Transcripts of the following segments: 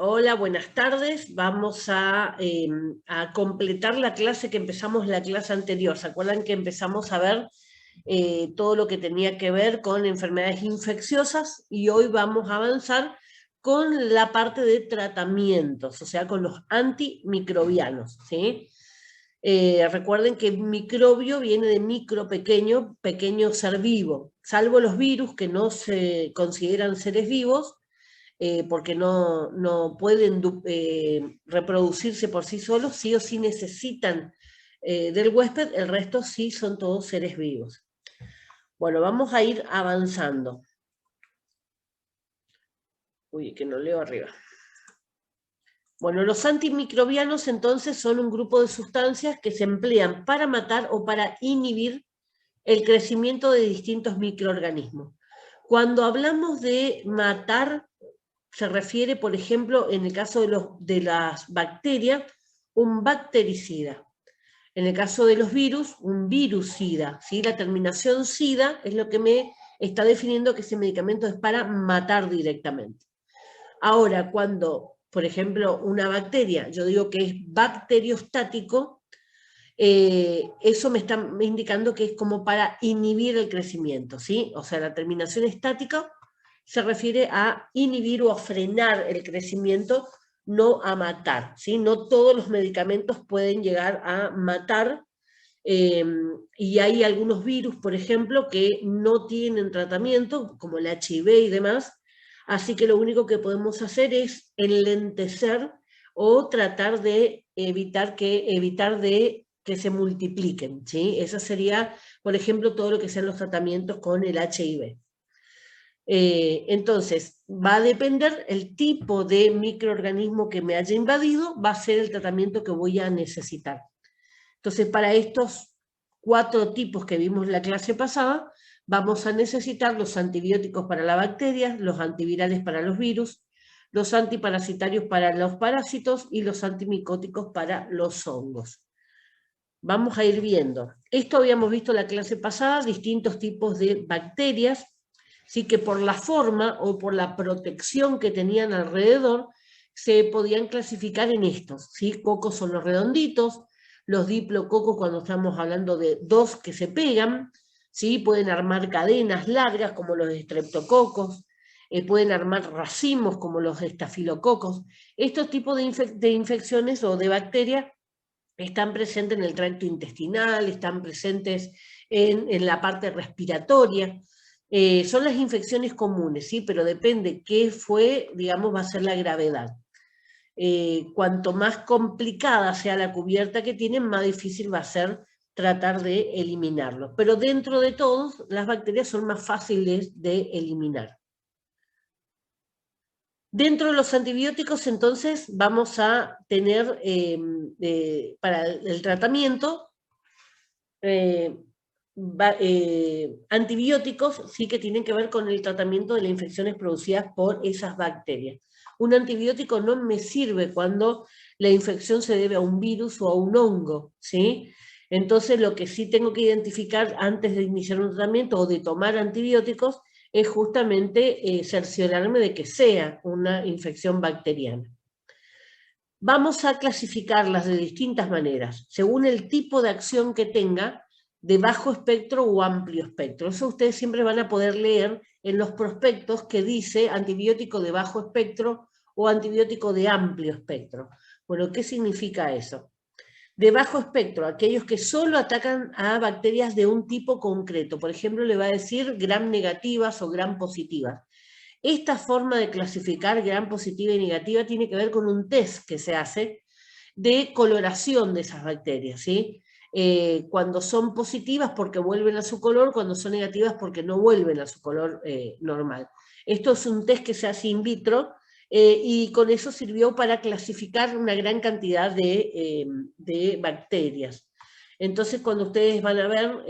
Hola, buenas tardes. Vamos a completar la clase que empezamos la clase anterior. ¿Se acuerdan que empezamos a ver todo lo que tenía que ver con enfermedades infecciosas? Y hoy vamos a avanzar con la parte de tratamientos, o sea, con los antimicrobianos, ¿sí? Recuerden que microbio viene de micro, pequeño, pequeño ser vivo, salvo los virus que no se consideran seres vivos, porque no pueden reproducirse por sí solos, sí o sí necesitan del huésped, el resto sí son todos seres vivos. Bueno, vamos a ir avanzando. Uy, que no leo arriba. Bueno, los antimicrobianos entonces son un grupo de sustancias que se emplean para matar o para inhibir el crecimiento de distintos microorganismos. Cuando hablamos de matar, se refiere, por ejemplo, en el caso de las bacterias, un bactericida. En el caso de los virus, un virucida. ¿Sí? La terminación sida es lo que me está definiendo que ese medicamento es para matar directamente. Ahora, cuando, por ejemplo, una bacteria, yo digo que es bacteriostático, eso me está indicando que es como para inhibir el crecimiento, ¿sí? O sea, la terminación estática se refiere a inhibir o a frenar el crecimiento, no a matar, ¿sí? No todos los medicamentos pueden llegar a matar, y hay algunos virus, por ejemplo, que no tienen tratamiento, como el HIV y demás, así que lo único que podemos hacer es enlentecer o tratar de evitar que se multipliquen, ¿sí? Eso sería, por ejemplo, todo lo que sean los tratamientos con el HIV. Entonces, va a depender el tipo de microorganismo que me haya invadido, va a ser el tratamiento que voy a necesitar. Entonces, para estos 4 tipos que vimos en la clase pasada, vamos a necesitar los antibióticos para las bacterias, los antivirales para los virus, los antiparasitarios para los parásitos y los antimicóticos para los hongos. Vamos a ir viendo. Esto habíamos visto en la clase pasada, distintos tipos de bacterias, sí, que por la forma o por la protección que tenían alrededor, se podían clasificar en estos, ¿sí? Cocos son los redonditos, los diplococos cuando estamos hablando de 2 que se pegan, ¿sí? Pueden armar cadenas largas como los estreptococos, pueden armar racimos como los estafilococos. Estos tipos de infecciones o de bacterias están presentes en el tracto intestinal, están presentes en la parte respiratoria. Son las infecciones comunes, ¿sí? Pero depende qué fue, digamos, va a ser la gravedad. Cuanto más complicada sea la cubierta que tienen, más difícil va a ser tratar de eliminarlos. Pero dentro de todos, las bacterias son más fáciles de eliminar. Dentro de los antibióticos, entonces, vamos a tener para el tratamiento antibióticos, sí, que tienen que ver con el tratamiento de las infecciones producidas por esas bacterias. Un antibiótico no me sirve cuando la infección se debe a un virus o a un hongo, ¿sí? Entonces, lo que sí tengo que identificar antes de iniciar un tratamiento o de tomar antibióticos es justamente cerciorarme de que sea una infección bacteriana. Vamos a clasificarlas de distintas maneras, según el tipo de acción que tenga, de bajo espectro o amplio espectro. Eso ustedes siempre van a poder leer en los prospectos que dice antibiótico de bajo espectro o antibiótico de amplio espectro. Bueno, ¿qué significa eso? De bajo espectro, aquellos que solo atacan a bacterias de un tipo concreto. Por ejemplo, le va a decir gram negativas o gram positivas. Esta forma de clasificar gram positiva y negativa tiene que ver con un test que se hace de coloración de esas bacterias, ¿sí? Cuando son positivas porque vuelven a su color, cuando son negativas porque no vuelven a su color normal. Esto es un test que se hace in vitro, y con eso sirvió para clasificar una gran cantidad de bacterias. Entonces, cuando ustedes van a ver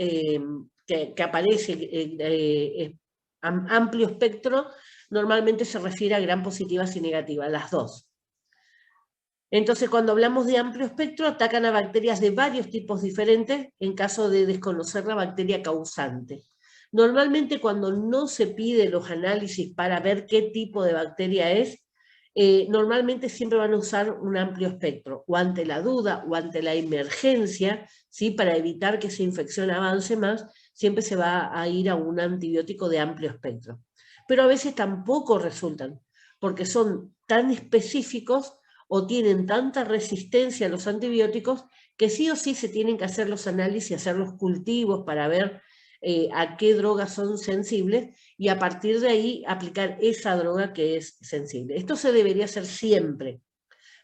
que aparece amplio espectro, normalmente se refiere a gram positivas y negativas, las dos. Entonces, cuando hablamos de amplio espectro, atacan a bacterias de varios tipos diferentes en caso de desconocer la bacteria causante. Normalmente, cuando no se pide los análisis para ver qué tipo de bacteria es, normalmente siempre van a usar un amplio espectro, o ante la duda, o ante la emergencia, ¿sí? Para evitar que esa infección avance más, siempre se va a ir a un antibiótico de amplio espectro. Pero a veces tampoco resultan, porque son tan específicos o tienen tanta resistencia a los antibióticos que sí o sí se tienen que hacer los análisis, hacer los cultivos para ver a qué drogas son sensibles y a partir de ahí aplicar esa droga que es sensible. Esto se debería hacer siempre,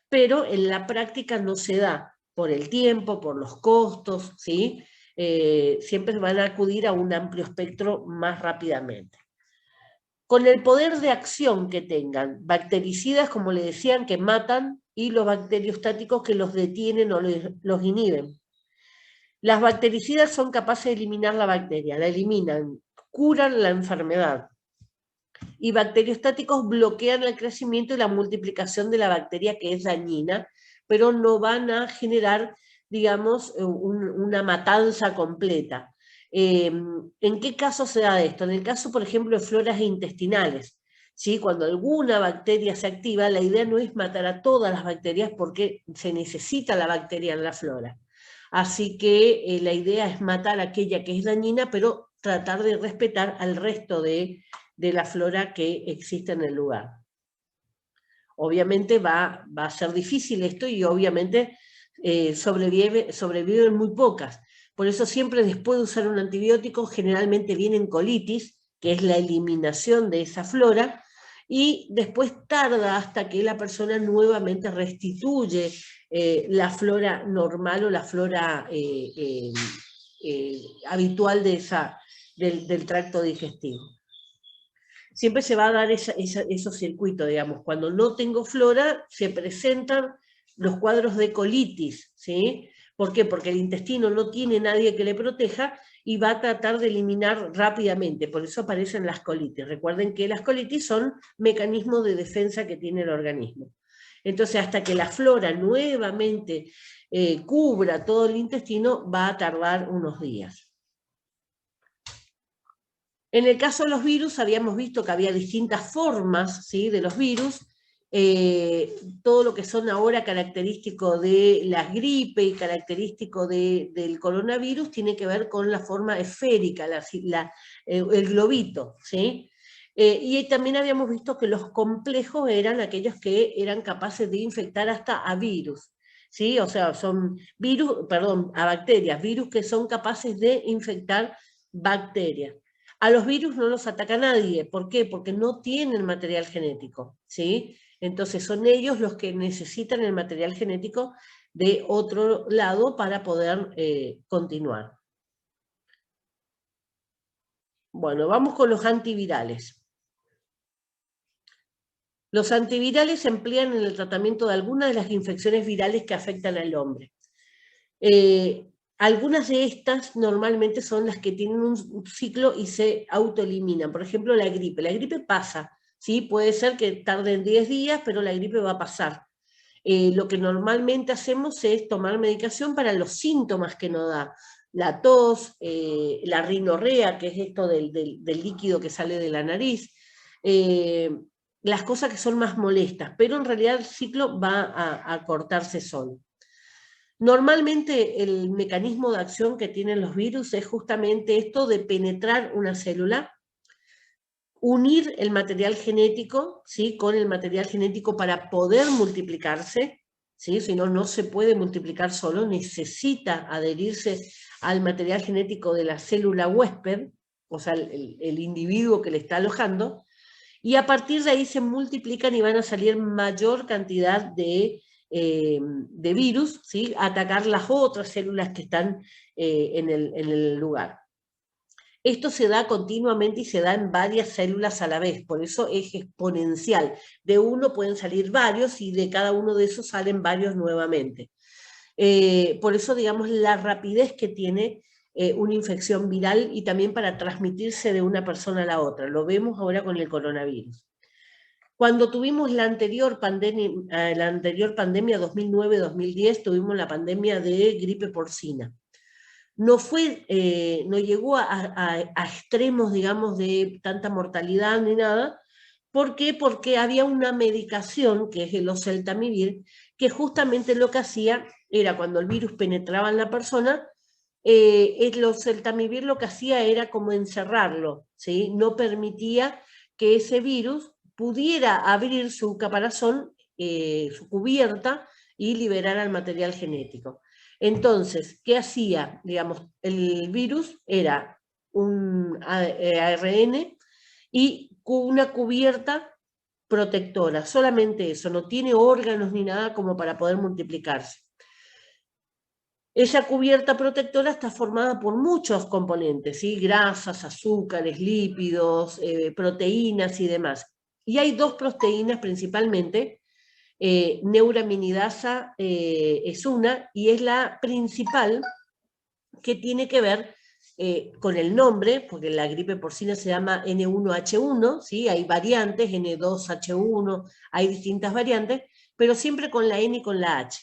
pero en la práctica no se da por el tiempo, por los costos, ¿sí? Siempre van a acudir a un amplio espectro más rápidamente. Con el poder de acción que tengan, bactericidas, como le decían, que matan, y los bacteriostáticos que los detienen o los inhiben. Las bactericidas son capaces de eliminar la bacteria, la eliminan, curan la enfermedad. Y bacteriostáticos bloquean el crecimiento y la multiplicación de la bacteria que es dañina, pero no van a generar, digamos, una matanza completa. ¿En qué caso se da esto? En el caso, por ejemplo, de floras intestinales. ¿Sí? Cuando alguna bacteria se activa, la idea no es matar a todas las bacterias porque se necesita la bacteria en la flora. Así que la idea es matar aquella que es dañina, pero tratar de respetar al resto de la flora que existe en el lugar. Obviamente va a ser difícil esto y obviamente sobreviven muy pocas. Por eso siempre después de usar un antibiótico generalmente viene colitis, que es la eliminación de esa flora, y después tarda hasta que la persona nuevamente restituye la flora normal o la flora habitual del tracto digestivo. Siempre se va a dar esos circuitos, digamos. Cuando no tengo flora, se presentan los cuadros de colitis, ¿sí? ¿Por qué? Porque el intestino no tiene nadie que le proteja y va a tratar de eliminar rápidamente, por eso aparecen las colitis. Recuerden que las colitis son mecanismos de defensa que tiene el organismo. Entonces, hasta que la flora nuevamente cubra todo el intestino, va a tardar unos días. En el caso de los virus, habíamos visto que había distintas formas, ¿sí? De los virus, todo lo que son ahora característicos de la gripe y característico del coronavirus tiene que ver con la forma esférica, el globito, ¿sí? Y también habíamos visto que los complejos eran aquellos que eran capaces de infectar hasta a virus, ¿sí? O sea, son a bacterias, virus que son capaces de infectar bacterias. A los virus no los ataca nadie. ¿Por qué? Porque no tienen material genético, ¿sí? Entonces son ellos los que necesitan el material genético de otro lado para poder continuar. Bueno, vamos con los antivirales. Los antivirales se emplean en el tratamiento de algunas de las infecciones virales que afectan al hombre. Algunas de estas normalmente son las que tienen un ciclo y se autoeliminan. Por ejemplo, la gripe. La gripe pasa, ¿sí? Puede ser que tarden 10 días, pero la gripe va a pasar. Lo que normalmente hacemos es tomar medicación para los síntomas que nos da. La tos, la rinorrea, que es esto del líquido que sale de la nariz, las cosas que son más molestas, pero en realidad el ciclo va a cortarse solo. Normalmente el mecanismo de acción que tienen los virus es justamente esto de penetrar una célula, unir el material genético, ¿sí? Con el material genético para poder multiplicarse, ¿sí? Si no, no se puede multiplicar solo, necesita adherirse al material genético de la célula huésped, o sea, el individuo que le está alojando, y a partir de ahí se multiplican y van a salir mayor cantidad de virus, ¿sí? A atacar las otras células que están en el lugar. Esto se da continuamente y se da en varias células a la vez, por eso es exponencial. De uno pueden salir varios y de cada uno de esos salen varios nuevamente. Por eso, digamos, la rapidez que tiene una infección viral y también para transmitirse de una persona a la otra. Lo vemos ahora con el coronavirus. Cuando tuvimos la anterior pandemia 2009-2010, tuvimos la pandemia de gripe porcina. No llegó a extremos, digamos, de tanta mortalidad ni nada, ¿Por qué? Porque había una medicación, que es el oseltamivir, que justamente lo que hacía era cuando el virus penetraba en la persona, el oseltamivir lo que hacía era como encerrarlo, ¿sí? No permitía que ese virus pudiera abrir su caparazón, su cubierta, y liberar el material genético. Entonces, ¿qué hacía? Digamos, el virus era un ARN y una cubierta protectora, solamente eso, no tiene órganos ni nada como para poder multiplicarse. Esa cubierta protectora está formada por muchos componentes, ¿sí? Grasas, azúcares, lípidos, proteínas y demás. Y hay dos proteínas principalmente, neuraminidasa es una, y es la principal, que tiene que ver con el nombre, porque la gripe porcina se llama N1H1, ¿sí? Hay variantes, N2H1, hay distintas variantes, pero siempre con la N y con la H.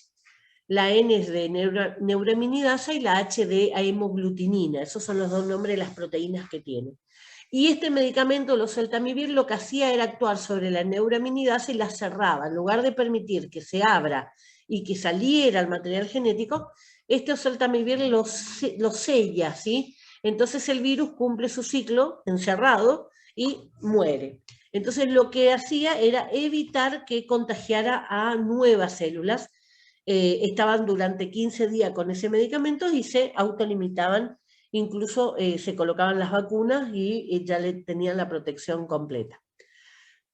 La N es de neuraminidasa y la H de hemoglutinina. Esos son los dos nombres de las proteínas que tiene. Y este medicamento, el oseltamivir, lo que hacía era actuar sobre la neuraminidasa y la cerraba. En lugar de permitir que se abra y que saliera el material genético, este oseltamivir lo sella, ¿sí? Entonces el virus cumple su ciclo encerrado y muere. Entonces lo que hacía era evitar que contagiara a nuevas células. Estaban durante 15 días con ese medicamento y se autolimitaban, incluso se colocaban las vacunas y ya le tenían la protección completa.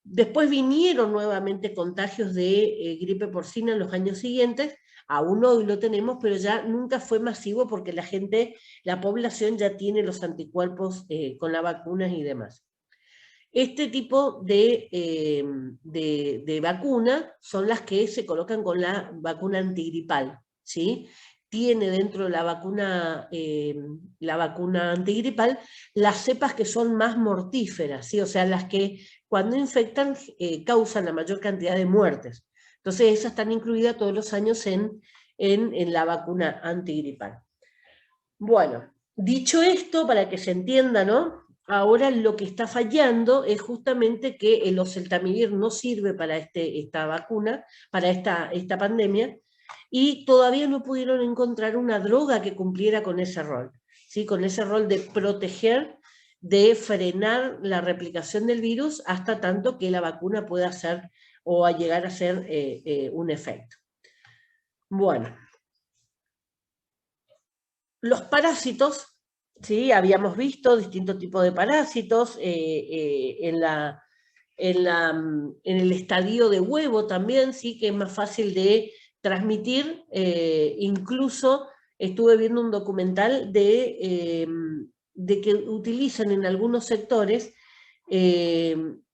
Después vinieron nuevamente contagios de gripe porcina en los años siguientes, aún hoy lo tenemos, pero ya nunca fue masivo porque la gente, la población ya tiene los anticuerpos con las vacunas y demás. Este tipo de vacuna son las que se colocan con la vacuna antigripal, ¿sí? Tiene dentro de la vacuna antigripal las cepas que son más mortíferas, ¿sí? O sea, las que cuando infectan causan la mayor cantidad de muertes. Entonces esas están incluidas todos los años en la vacuna antigripal. Bueno, dicho esto, para que se entienda, ¿no? Ahora lo que está fallando es justamente que el oseltamivir no sirve para esta vacuna, para esta pandemia, y todavía no pudieron encontrar una droga que cumpliera con ese rol, ¿sí? Con ese rol de proteger, de frenar la replicación del virus hasta tanto que la vacuna pueda hacer o a llegar a ser un efecto. Bueno, los parásitos, ¿sí? Habíamos visto distintos tipos de parásitos en el estadio de huevo también, ¿sí? Que es más fácil de transmitir. Incluso estuve viendo un documental de que utilizan en algunos sectores,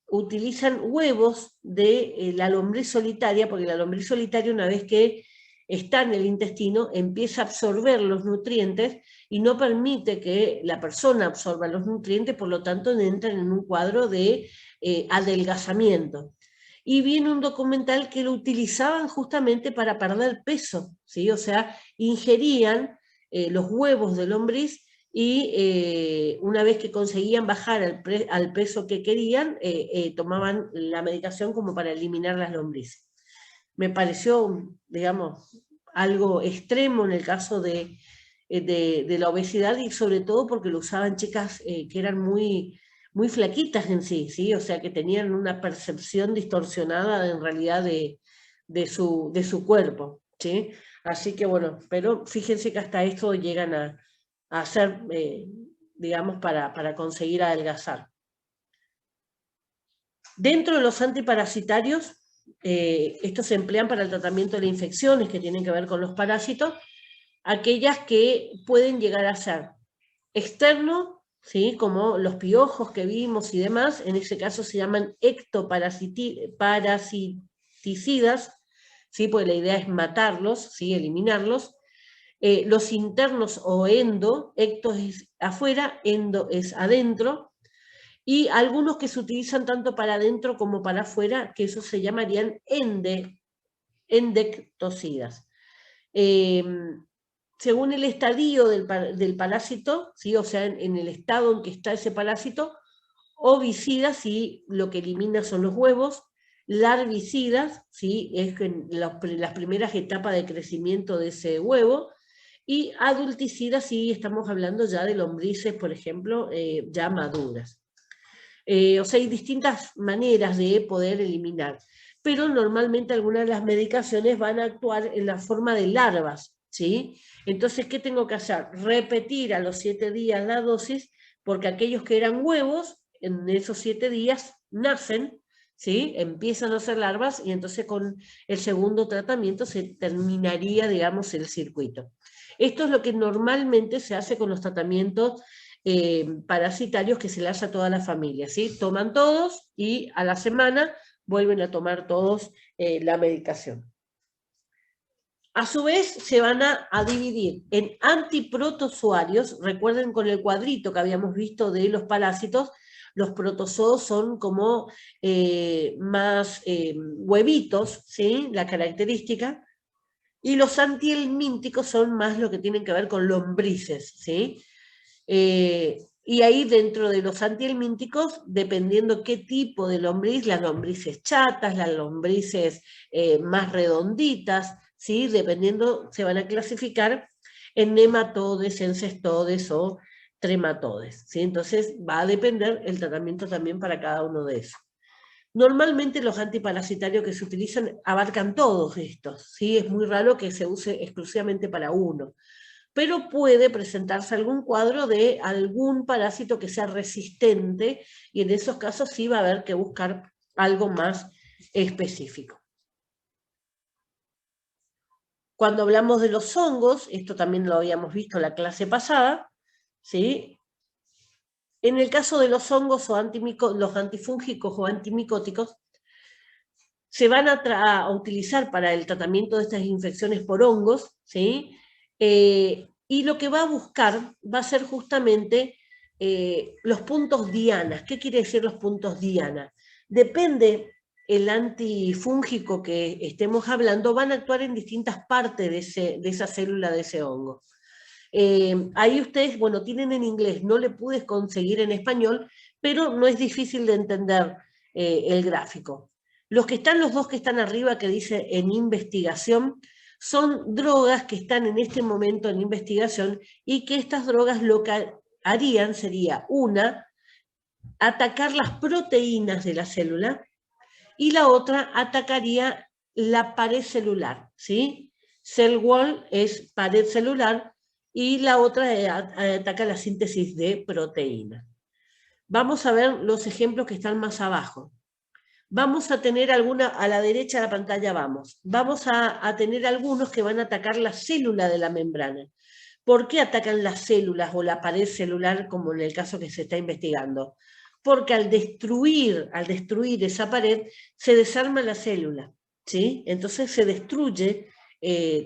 utilizan huevos de la lombriz solitaria, porque la lombriz solitaria, una vez que está en el intestino, empieza a absorber los nutrientes y no permite que la persona absorba los nutrientes, por lo tanto entran en un cuadro de adelgazamiento. Y viene un documental que lo utilizaban justamente para perder peso, ¿sí? O sea, ingerían los huevos de lombriz y una vez que conseguían bajar al peso que querían, tomaban la medicación como para eliminar las lombrices. Me pareció, digamos, algo extremo en el caso de la obesidad, y sobre todo porque lo usaban chicas que eran muy, muy flaquitas en sí, ¿sí? O sea, que tenían una percepción distorsionada en realidad de su cuerpo, ¿sí? Así que bueno, pero fíjense que hasta esto llegan a hacer, digamos, para conseguir adelgazar. Dentro de los antiparasitarios, estos se emplean para el tratamiento de infecciones que tienen que ver con los parásitos, aquellas que pueden llegar a ser externos, ¿sí? Como los piojos que vimos y demás, en ese caso se llaman ectoparasiticidas, ¿sí? Porque la idea es matarlos, ¿sí? Eliminarlos. Los internos o endo, ecto es afuera, endo es adentro, y algunos que se utilizan tanto para adentro como para afuera, que esos se llamarían endectocidas. Según el estadio del parásito, ¿sí? O sea, en el estado en que está ese parásito, Ovicidas, si lo que elimina son los huevos. Larvicidas, si es las primeras etapas de crecimiento de ese huevo. Y adulticidas, si estamos hablando ya de lombrices, por ejemplo, ya maduras. O sea, hay distintas maneras de poder eliminar, pero normalmente algunas de las medicaciones van a actuar en la forma de larvas, ¿sí? Entonces, ¿qué tengo que hacer? Repetir a los 7 días la dosis, porque aquellos que eran huevos, en esos 7 días nacen, ¿sí? Empiezan a ser larvas y entonces con el segundo tratamiento se terminaría, digamos, el circuito. Esto es lo que normalmente se hace con los tratamientos parasitarios que se le hace a toda la familia, ¿sí? Toman todos y a la semana vuelven a tomar todos la medicación. A su vez, se van a dividir en antiprotozoarios. Recuerden con el cuadrito que habíamos visto de los parásitos, los protozoos son como más huevitos, ¿sí? La característica. Y los antihelmínticos son más lo que tienen que ver con lombrices, ¿sí? Y ahí dentro de los antihelmínticos, dependiendo qué tipo de lombriz, las lombrices chatas, las lombrices más redonditas, ¿sí? Dependiendo, se van a clasificar en nematodes, en cestodes o trematodes, ¿sí? Entonces va a depender el tratamiento también para cada uno de esos. Normalmente los antiparasitarios que se utilizan abarcan todos estos, ¿sí? Es muy raro que se use exclusivamente para uno, pero puede presentarse algún cuadro de algún parásito que sea resistente y en esos casos sí va a haber que buscar algo más específico. Cuando hablamos de los hongos, esto también lo habíamos visto en la clase pasada, ¿sí? En el caso de los hongos o los antifúngicos o antimicóticos, se van a utilizar para el tratamiento de estas infecciones por hongos, ¿sí? Y lo que va a buscar va a ser justamente los puntos diana. ¿Qué quiere decir los puntos diana? Depende el antifúngico que estemos hablando, van a actuar en distintas partes de esa célula, de ese hongo. Ahí ustedes, bueno, tienen en inglés, no le pude conseguir en español, pero no es difícil de entender el gráfico. Los dos que están arriba, que dice en investigación, son drogas que están en este momento en investigación y que estas drogas lo que harían sería, una, atacar las proteínas de la célula y la otra atacaría la pared celular, ¿sí? Cell wall es pared celular y la otra ataca la síntesis de proteínas. Vamos a ver los ejemplos que están más abajo. Vamos a tener a la derecha de la pantalla vamos a tener algunos que van a atacar la célula de la membrana. ¿Por qué atacan las células o la pared celular, como en el caso que se está investigando? Porque al destruir esa pared, se desarma la célula, ¿sí? Entonces se destruye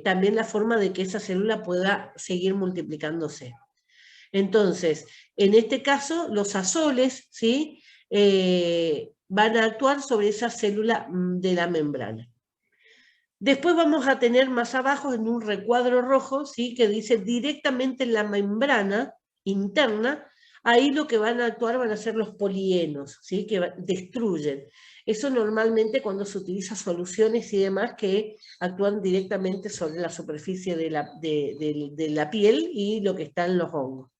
también la forma de que esa célula pueda seguir multiplicándose. Entonces, en este caso, los azoles, ¿sí? Van a actuar sobre esa célula de la membrana. Después vamos a tener más abajo en un recuadro rojo, ¿sí? Que dice directamente en la membrana interna, ahí lo que van a actuar van a ser los polienos, ¿sí? Que destruyen. Eso normalmente cuando se utiliza soluciones y demás que actúan directamente sobre la superficie de la piel y lo que está en los hongos.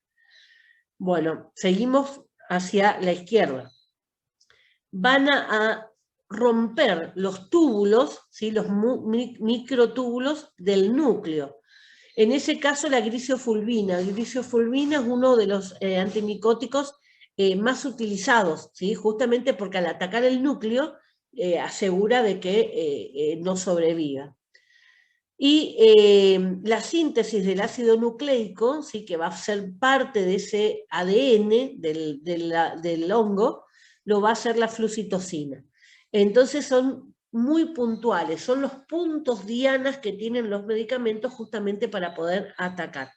Bueno, seguimos hacia la izquierda. Van a romper los túbulos, ¿sí? Los microtúbulos del núcleo. En ese caso la grisofulvina. La grisofulvina es uno de los antimicóticos más utilizados, ¿sí? Justamente porque al atacar el núcleo asegura de que no sobreviva. Y la síntesis del ácido nucleico, ¿sí? Que va a ser parte de ese ADN del hongo, lo va a hacer la flucitocina. Entonces son muy puntuales, son los puntos dianas que tienen los medicamentos justamente para poder atacar.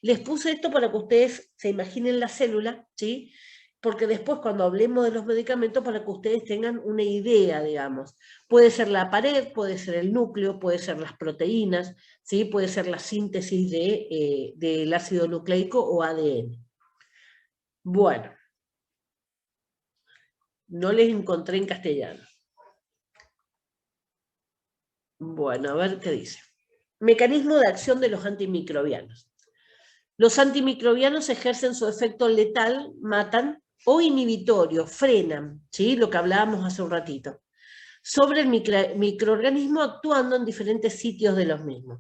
Les puse esto para que ustedes se imaginen la célula, ¿sí? Porque después cuando hablemos de los medicamentos, para que ustedes tengan una idea, digamos. Puede ser la pared, puede ser el núcleo, puede ser las proteínas, ¿sí? Puede ser la síntesis del ácido nucleico o ADN. Bueno. No les encontré en castellano. Bueno, a ver qué dice. Mecanismo de acción de los antimicrobianos. Los antimicrobianos ejercen su efecto letal, matan o inhibitorio, frenan, ¿sí? Lo que hablábamos hace un ratito, sobre el microorganismo actuando en diferentes sitios de los mismos.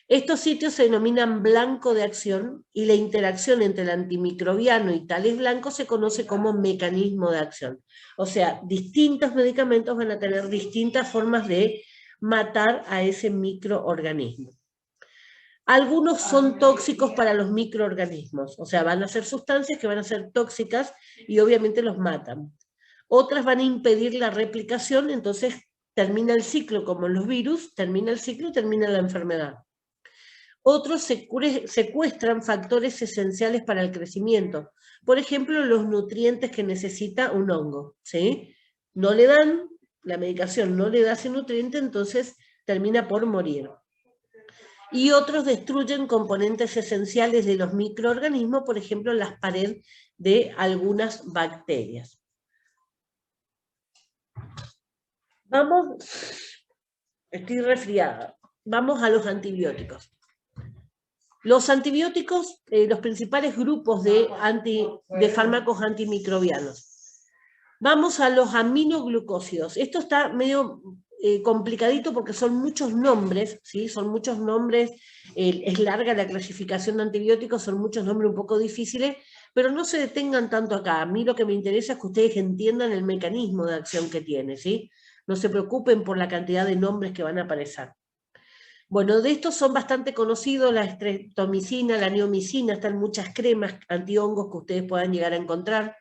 Estos sitios se denominan blanco de acción y la interacción entre el antimicrobiano y tales blancos se conoce como mecanismo de acción. O sea, distintos medicamentos van a tener distintas formas de matar a ese microorganismo. Algunos son tóxicos para los microorganismos, o sea, van a ser sustancias que van a ser tóxicas y obviamente los matan. Otras van a impedir la replicación, entonces termina el ciclo, como en los virus, termina el ciclo y termina la enfermedad. Otros secuestran factores esenciales para el crecimiento, por ejemplo, los nutrientes que necesita un hongo, ¿sí? No le dan, la medicación no le da ese nutriente, entonces termina por morir. Y otros destruyen componentes esenciales de los microorganismos, por ejemplo, las paredes de algunas bacterias. Vamos, estoy resfriada, vamos a los antibióticos. Los antibióticos, los principales grupos de fármacos antimicrobianos. Vamos a los aminoglucósidos. Esto está medio complicadito porque son muchos nombres, ¿sí? Son muchos nombres, es larga la clasificación de antibióticos, son muchos nombres un poco difíciles, pero no se detengan tanto acá. A mí lo que me interesa es que ustedes entiendan el mecanismo de acción que tiene, ¿sí? No se preocupen por la cantidad de nombres que van a aparecer. Bueno, de estos son bastante conocidos, la streptomicina, la neomicina, están muchas cremas antihongos que ustedes puedan llegar a encontrar,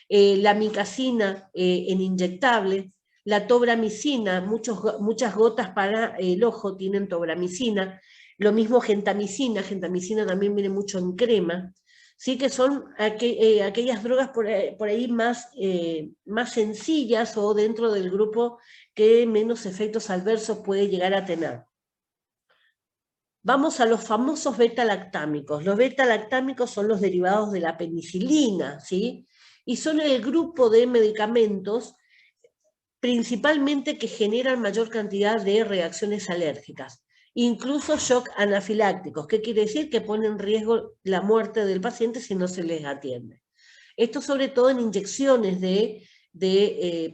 la micacina en inyectable, la tobramicina, muchas gotas para el ojo tienen tobramicina, lo mismo gentamicina también viene mucho en crema, sí que son aquellas drogas por ahí más sencillas o dentro del grupo que menos efectos adversos puede llegar a tener. Vamos a los famosos beta-lactámicos. Los beta-lactámicos son los derivados de la penicilina, ¿sí? Y son el grupo de medicamentos principalmente que generan mayor cantidad de reacciones alérgicas, incluso shock anafilácticos. ¿Qué quiere decir? Que pone en riesgo la muerte del paciente si no se les atiende. Esto sobre todo en inyecciones de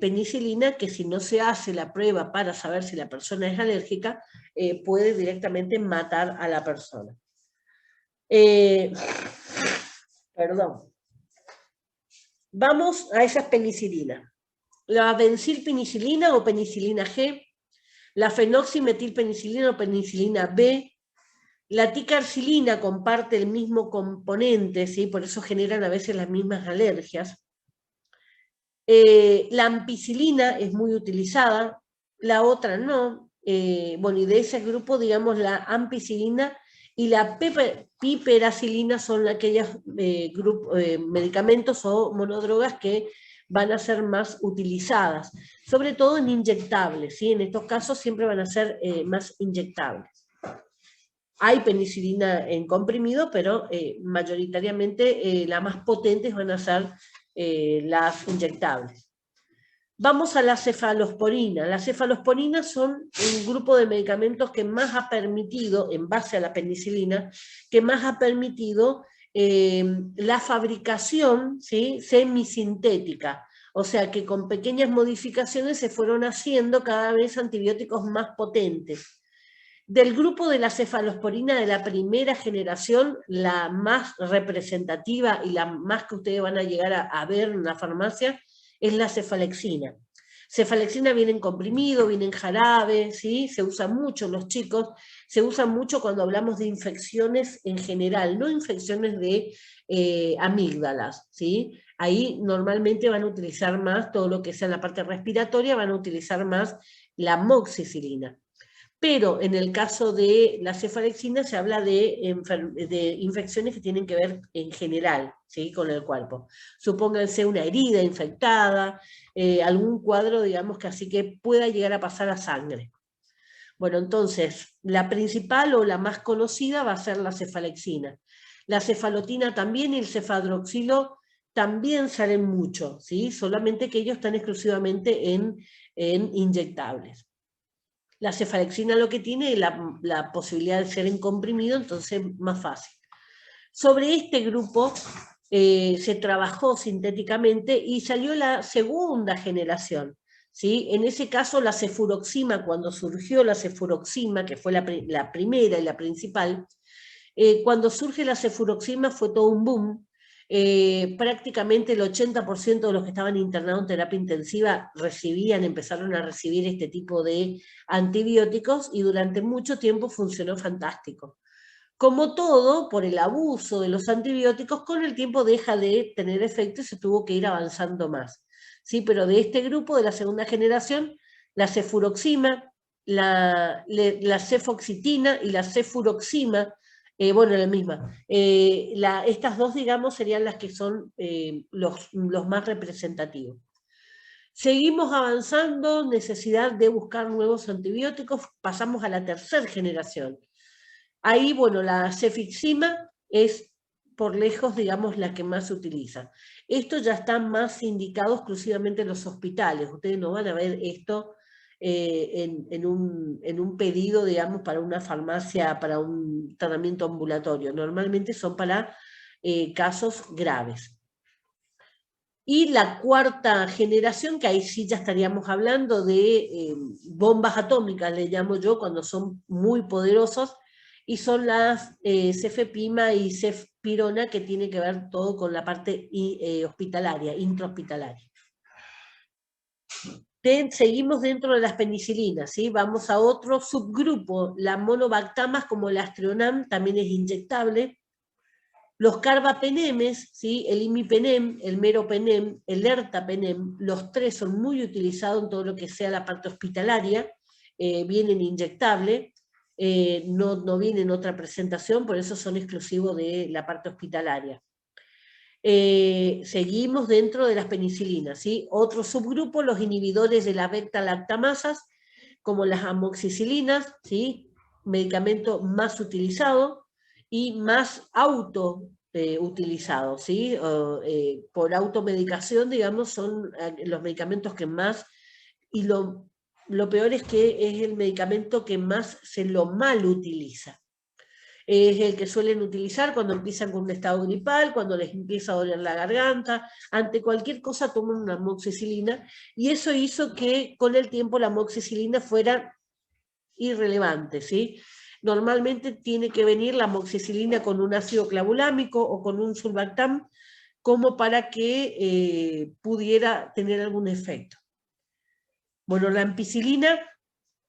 penicilina, que si no se hace la prueba para saber si la persona es alérgica, puede directamente matar a la persona. Perdón. Vamos a esas penicilinas. La bencilpenicilina o penicilina G, la fenoximetilpenicilina o penicilina B, la ticarcilina comparte el mismo componente, ¿sí? Por eso generan a veces las mismas alergias. La ampicilina es muy utilizada, la otra no. Bueno, y de ese grupo, digamos, la ampicilina y la piperacilina son aquellos medicamentos o monodrogas que van a ser más utilizadas, sobre todo en inyectables, ¿sí? En estos casos siempre van a ser más inyectables. Hay penicilina en comprimido, pero mayoritariamente las más potentes van a ser las inyectables. Vamos a la cefalosporina. Las cefalosporinas son un grupo de medicamentos que más ha permitido, en base a la penicilina, que más ha permitido la fabricación, ¿sí? Semisintética. O sea que con pequeñas modificaciones se fueron haciendo cada vez antibióticos más potentes. Del grupo de la cefalosporina de la primera generación, la más representativa y la más que ustedes van a llegar a ver en la farmacia es la cefalexina. Cefalexina viene en comprimido, viene en jarabe, ¿sí? Se usa mucho en los chicos, se usa mucho cuando hablamos de infecciones en general, no infecciones de amígdalas, ¿sí? Ahí normalmente van a utilizar más todo lo que sea la parte respiratoria, van a utilizar más la amoxicilina. Pero en el caso de la cefalexina se habla de infecciones que tienen que ver en general, ¿sí? Con el cuerpo. Supónganse una herida infectada, algún cuadro, digamos, que así que pueda llegar a pasar a sangre. Bueno, entonces, la principal o la más conocida va a ser la cefalexina. La cefalotina también y el cefadroxilo también salen mucho, ¿sí? Solamente que ellos están exclusivamente en inyectables. La cefalexina lo que tiene es la posibilidad de ser en comprimido, entonces más fácil. Sobre este grupo se trabajó sintéticamente y salió la segunda generación. ¿Sí? En ese caso la cefuroxima, cuando surgió la cefuroxima, que fue la primera y la principal, cuando surge la cefuroxima fue todo un boom. Prácticamente el 80% de los que estaban internados en terapia intensiva empezaron a recibir este tipo de antibióticos y durante mucho tiempo funcionó fantástico. Como todo, por el abuso de los antibióticos, con el tiempo deja de tener efecto y se tuvo que ir avanzando más. ¿Sí? Pero de este grupo, de la segunda generación, la cefuroxima, la cefoxitina y la cefuroxima, bueno, la misma. Estas dos, digamos, serían las que son los más representativos. Seguimos avanzando, necesidad de buscar nuevos antibióticos, pasamos a la tercera generación. Ahí, bueno, la cefixima es por lejos, digamos, la que más se utiliza. Esto ya está más indicado exclusivamente en los hospitales. Ustedes no van a ver esto en un pedido, digamos, para una farmacia, para un tratamiento ambulatorio. Normalmente son para casos graves. Y la cuarta generación, que ahí sí ya estaríamos hablando de bombas atómicas, le llamo yo, cuando son muy poderosos, y son las cefepima y cefpirona, que tiene que ver todo con la parte hospitalaria, intrahospitalaria. Seguimos dentro de las penicilinas, ¿sí? Vamos a otro subgrupo, la monobactamas como el Astronam, también es inyectable. Los carbapenemes, ¿sí? El imipenem, el meropenem, el ertapenem, los tres son muy utilizados en todo lo que sea la parte hospitalaria, vienen inyectable, no vienen otra presentación, por eso son exclusivos de la parte hospitalaria. Seguimos dentro de las penicilinas, ¿sí? Otro subgrupo, los inhibidores de las beta-lactamasas, como las amoxicilinas, ¿sí? Medicamento más utilizado y más utilizado, ¿sí? Por automedicación, digamos, son los medicamentos que más, y lo peor es que es el medicamento que más se lo mal utiliza. Es el que suelen utilizar cuando empiezan con un estado gripal, cuando les empieza a doler la garganta, ante cualquier cosa toman una amoxicilina, y eso hizo que con el tiempo la amoxicilina fuera irrelevante, ¿sí? Normalmente tiene que venir la amoxicilina con un ácido clavulámico o con un sulbactam, como para que pudiera tener algún efecto. Bueno, la ampicilina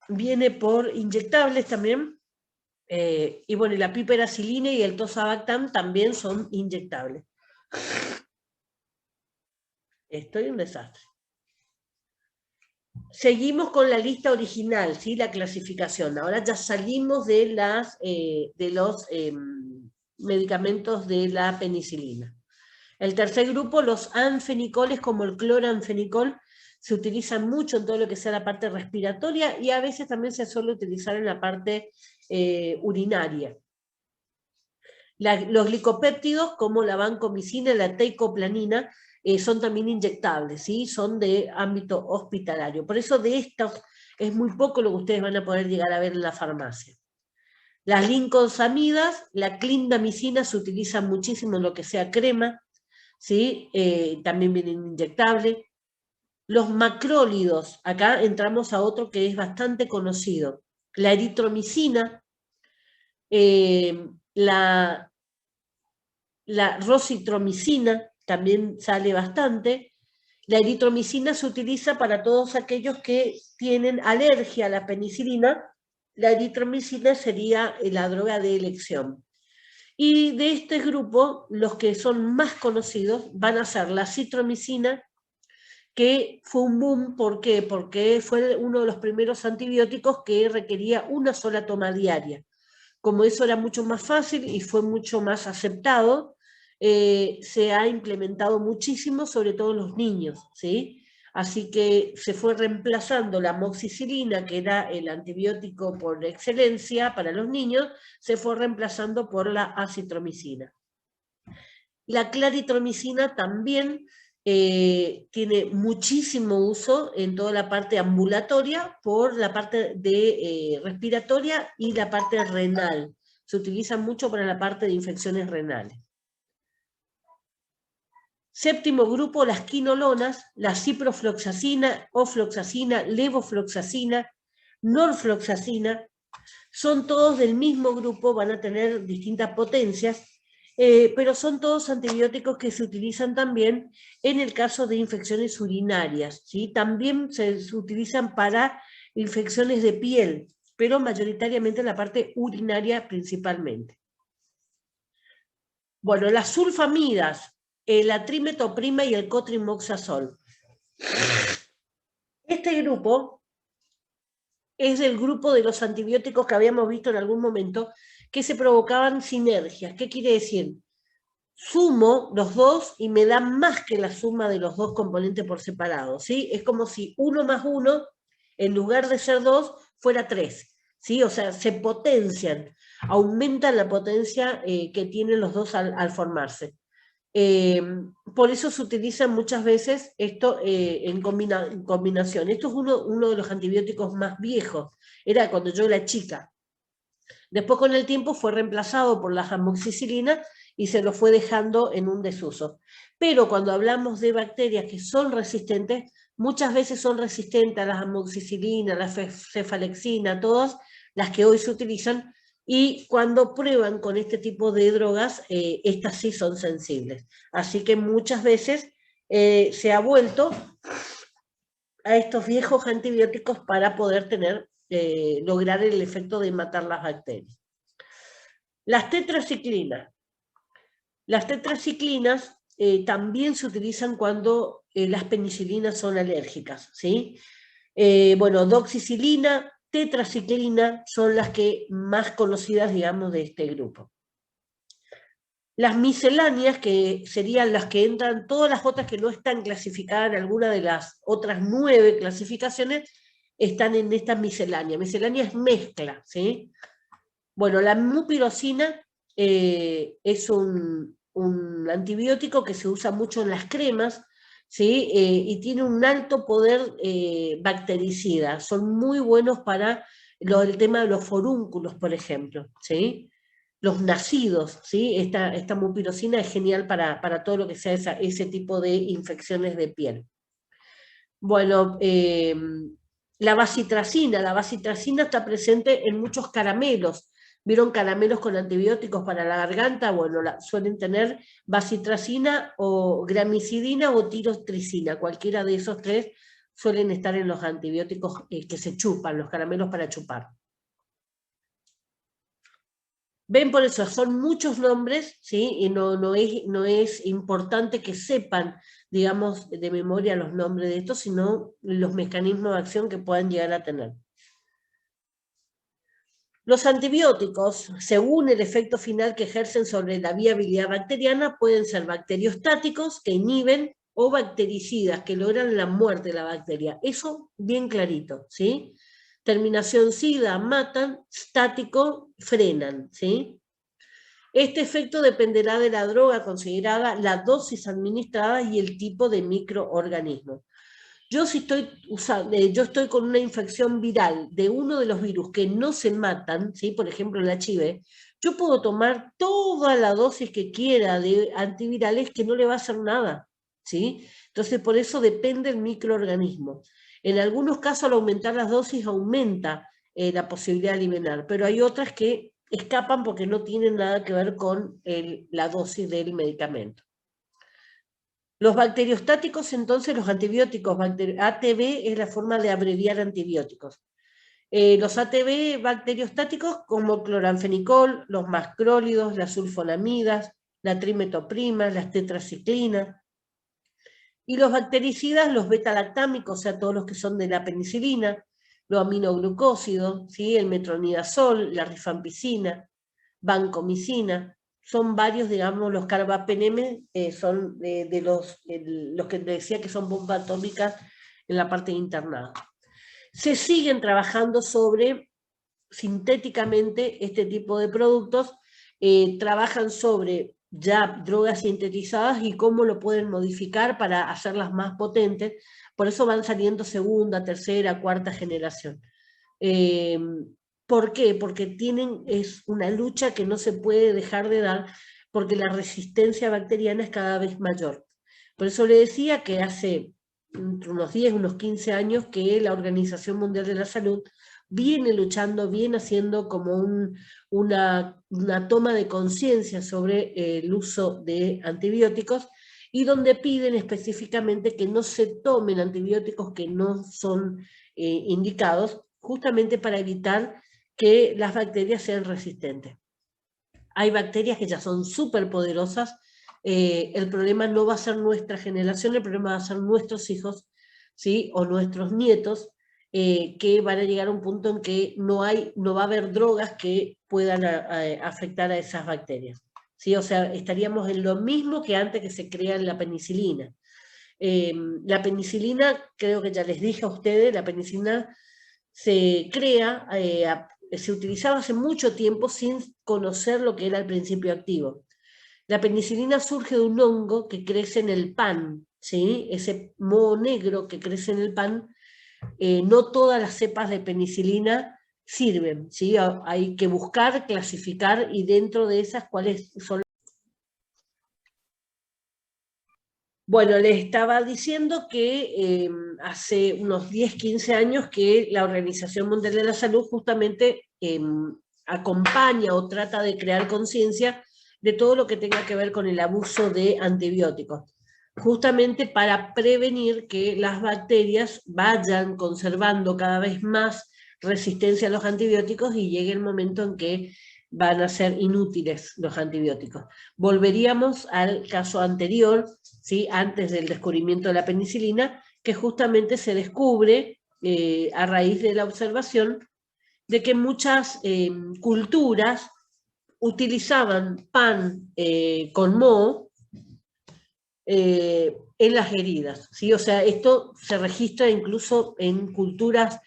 viene por inyectables también, y bueno, la piperacilina y el tozobactam también son inyectables. Estoy un desastre. Seguimos con la lista original, ¿sí? La clasificación. Ahora ya salimos de los medicamentos de la penicilina. El tercer grupo, los anfenicoles, como el cloranfenicol, se utilizan mucho en todo lo que sea la parte respiratoria y a veces también se suele utilizar en la parte urinaria. Los glicopéptidos, como la vancomicina y la teicoplanina, son también inyectables, ¿sí? Son de ámbito hospitalario. Por eso de estos es muy poco lo que ustedes van a poder llegar a ver en la farmacia. Las lincosamidas, la clindamicina se utiliza muchísimo en lo que sea crema, ¿sí? También vienen inyectables. Los macrólidos, acá entramos a otro que es bastante conocido. La eritromicina, la rocitromicina también sale bastante. La eritromicina se utiliza para todos aquellos que tienen alergia a la penicilina. La eritromicina sería la droga de elección. Y de este grupo, los que son más conocidos van a ser la citromicina, que fue un boom. ¿Por qué? Porque fue uno de los primeros antibióticos que requería una sola toma diaria. Como eso era mucho más fácil y fue mucho más aceptado, se ha implementado muchísimo, sobre todo en los niños, ¿sí? Así que se fue reemplazando la amoxicilina, que era el antibiótico por excelencia para los niños, se fue reemplazando por la acitromicina. La claritromicina también tiene muchísimo uso en toda la parte ambulatoria por la parte de respiratoria y la parte renal. Se utiliza mucho para la parte de infecciones renales. Séptimo grupo, las quinolonas, la ciprofloxacina, ofloxacina, levofloxacina, norfloxacina, son todos del mismo grupo, van a tener distintas potencias, pero son todos antibióticos que se utilizan también en el caso de infecciones urinarias, ¿sí? También se utilizan para infecciones de piel, pero mayoritariamente en la parte urinaria principalmente. Bueno, las sulfamidas, la trimetoprima y el cotrimoxazol. Este grupo es el grupo de los antibióticos que habíamos visto en algún momento que se provocaban sinergias. ¿Qué quiere decir? Sumo los dos y me da más que la suma de los dos componentes por separado, ¿sí? Es como si 1 más 1, en lugar de ser 2, fuera 3, ¿sí? O sea, se potencian, aumentan la potencia que tienen los dos al formarse. Por eso se utiliza muchas veces esto en combinación. Esto es uno de los antibióticos más viejos, era cuando yo era chica. Después con el tiempo fue reemplazado por la amoxicilina y se lo fue dejando en un desuso. Pero cuando hablamos de bacterias que son resistentes, muchas veces son resistentes a la amoxicilina, la cefalexina, todas las que hoy se utilizan, y cuando prueban con este tipo de drogas, estas sí son sensibles. Así que muchas veces se ha vuelto a estos viejos antibióticos para poder lograr el efecto de matar las bacterias. Las tetraciclinas. Las tetraciclinas también se utilizan cuando las penicilinas son alérgicas, ¿sí? Bueno, doxicilina, tetraciclina son las que más conocidas, digamos, de este grupo. Las misceláneas, que serían las que entran, todas las otras que no están clasificadas en alguna de las otras 9 clasificaciones, están en esta miscelánea. Miscelánea es mezcla, ¿sí? Bueno, la mupirocina es un antibiótico que se usa mucho en las cremas, ¿sí? Y tiene un alto poder bactericida. Son muy buenos para el tema de los forúnculos, por ejemplo, ¿sí? Los nacidos, ¿sí? Esta mupirocina es genial para todo lo que sea ese tipo de infecciones de piel. Bueno, la bacitracina está presente en muchos caramelos. ¿Vieron caramelos con antibióticos para la garganta? Bueno, suelen tener bacitracina o gramicidina o tirotricina. Cualquiera de esos tres suelen estar en los antibióticos que se chupan, los caramelos para chupar. Ven, por eso son muchos nombres, ¿sí? Y no es importante que sepan, digamos, de memoria los nombres de estos, sino los mecanismos de acción que puedan llegar a tener. Los antibióticos, según el efecto final que ejercen sobre la viabilidad bacteriana, pueden ser bacteriostáticos, que inhiben, o bactericidas, que logran la muerte de la bacteria. Eso bien clarito, ¿sí? Terminación sida, matan; estático, frenan, ¿sí? Este efecto dependerá de la droga considerada, la dosis administrada y el tipo de microorganismo. Yo estoy con una infección viral de uno de los virus que no se matan, ¿sí? Por ejemplo el HIV, yo puedo tomar toda la dosis que quiera de antivirales que no le va a hacer nada, ¿sí? Entonces por eso depende el microorganismo. En algunos casos al aumentar las dosis aumenta la posibilidad de eliminar, pero hay otras que escapan porque no tienen nada que ver con la dosis del medicamento. Los bacteriostáticos, entonces, los antibióticos, ATB es la forma de abreviar antibióticos. Los ATB bacteriostáticos como cloranfenicol, los macrólidos, las sulfonamidas, la trimetoprima, las tetraciclinas. Y los bactericidas, los beta-lactámicos, o sea, todos los que son de la penicilina, los aminoglucósidos, ¿sí? El metronidazol, la rifampicina, vancomicina. Son varios, digamos, los carbapenemes son de los que decía que son bombas atómicas en la parte internada. Se siguen trabajando sobre, sintéticamente, este tipo de productos, trabajan sobre ya drogas sintetizadas y cómo lo pueden modificar para hacerlas más potentes. Por eso van saliendo segunda, tercera, cuarta generación. ¿Por qué? Porque es una lucha que no se puede dejar de dar, porque la resistencia bacteriana es cada vez mayor. Por eso le decía que hace unos 10, unos 15 años que la Organización Mundial de la Salud viene luchando, viene haciendo como una toma de conciencia sobre el uso de antibióticos, y donde piden específicamente que no se tomen antibióticos que no son indicados, justamente para evitar que las bacterias sean resistentes. Hay bacterias que ya son súper poderosas. El problema no va a ser nuestra generación, el problema va a ser nuestros hijos, ¿sí? O nuestros nietos, que van a llegar a un punto en que no va a haber drogas que puedan afectar a esas bacterias, ¿sí? O sea, estaríamos en lo mismo que antes que se crea la penicilina. La penicilina, creo que ya les dije a ustedes, la penicilina se crea, se utilizaba hace mucho tiempo sin conocer lo que era el principio activo. La penicilina surge de un hongo que crece en el pan, ¿sí? Ese moho negro que crece en el pan. No todas las cepas de penicilina sirven, ¿sí? Hay que buscar, clasificar, y dentro de esas, ¿cuáles son? Bueno, les estaba diciendo que hace unos 10, 15 años que la Organización Mundial de la Salud justamente acompaña o trata de crear conciencia de todo lo que tenga que ver con el abuso de antibióticos, justamente para prevenir que las bacterias vayan conservando cada vez más resistencia a los antibióticos y llegue el momento en que van a ser inútiles los antibióticos. Volveríamos al caso anterior, ¿sí? Antes del descubrimiento de la penicilina, que justamente se descubre a raíz de la observación de que muchas culturas utilizaban pan con moho en las heridas, ¿sí? O sea, esto se registra incluso en culturas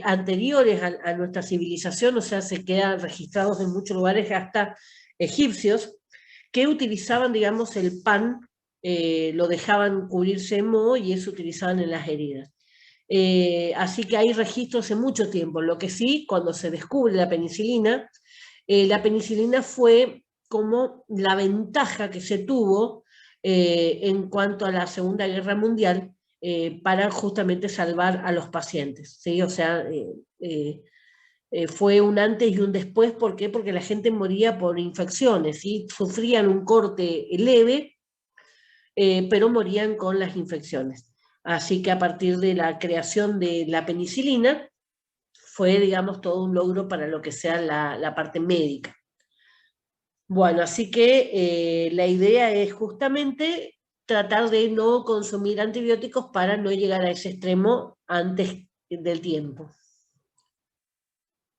anteriores a nuestra civilización, o sea, se quedan registrados en muchos lugares, hasta egipcios, que utilizaban, digamos, el pan, lo dejaban cubrirse de moho y eso utilizaban en las heridas. Así que hay registros hace mucho tiempo. Lo que sí, cuando se descubre la penicilina fue como la ventaja que se tuvo en cuanto a la Segunda Guerra Mundial, para justamente salvar a los pacientes, ¿sí? O sea, fue un antes y un después. ¿Por qué? Porque la gente moría por infecciones, ¿sí? Sufrían un corte leve, pero morían con las infecciones. Así que a partir de la creación de la penicilina, fue, digamos, todo un logro para lo que sea la parte médica. Bueno, así que la idea es justamente tratar de no consumir antibióticos para no llegar a ese extremo antes del tiempo.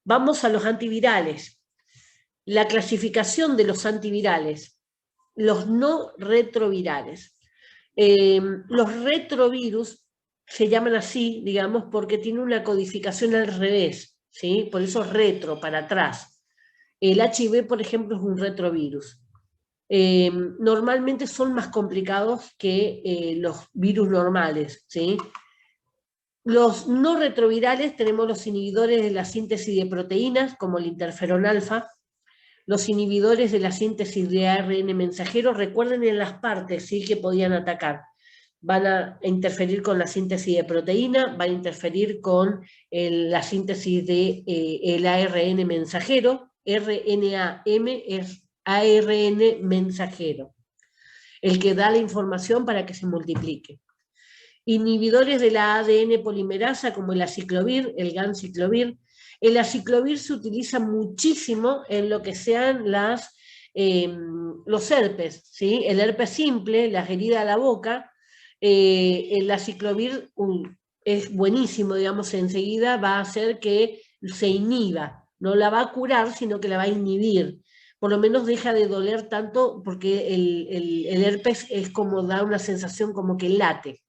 Vamos a los antivirales. La clasificación de los antivirales. Los no retrovirales. Los retrovirus se llaman así, digamos, porque tienen una codificación al revés, ¿sí? Por eso retro, para atrás. El HIV, por ejemplo, es un retrovirus. Normalmente son más complicados que los virus normales, ¿sí? Los no retrovirales tenemos los inhibidores de la síntesis de proteínas, como el interferón alfa, los inhibidores de la síntesis de ARN mensajero. Recuerden en las partes, ¿sí?, que podían atacar. Van a interferir con la síntesis de proteína, van a interferir con la síntesis de el ARN mensajero. RNAM es ARN mensajero, el que da la información para que se multiplique. Inhibidores de la ADN polimerasa, como el aciclovir, el ganciclovir. El aciclovir se utiliza muchísimo en lo que sean los herpes, ¿sí? El herpes simple, las heridas a la boca. El aciclovir es buenísimo, digamos, enseguida va a hacer que se inhiba. No la va a curar, sino que la va a inhibir. Por lo menos deja de doler tanto, porque el herpes es como, da una sensación como que late.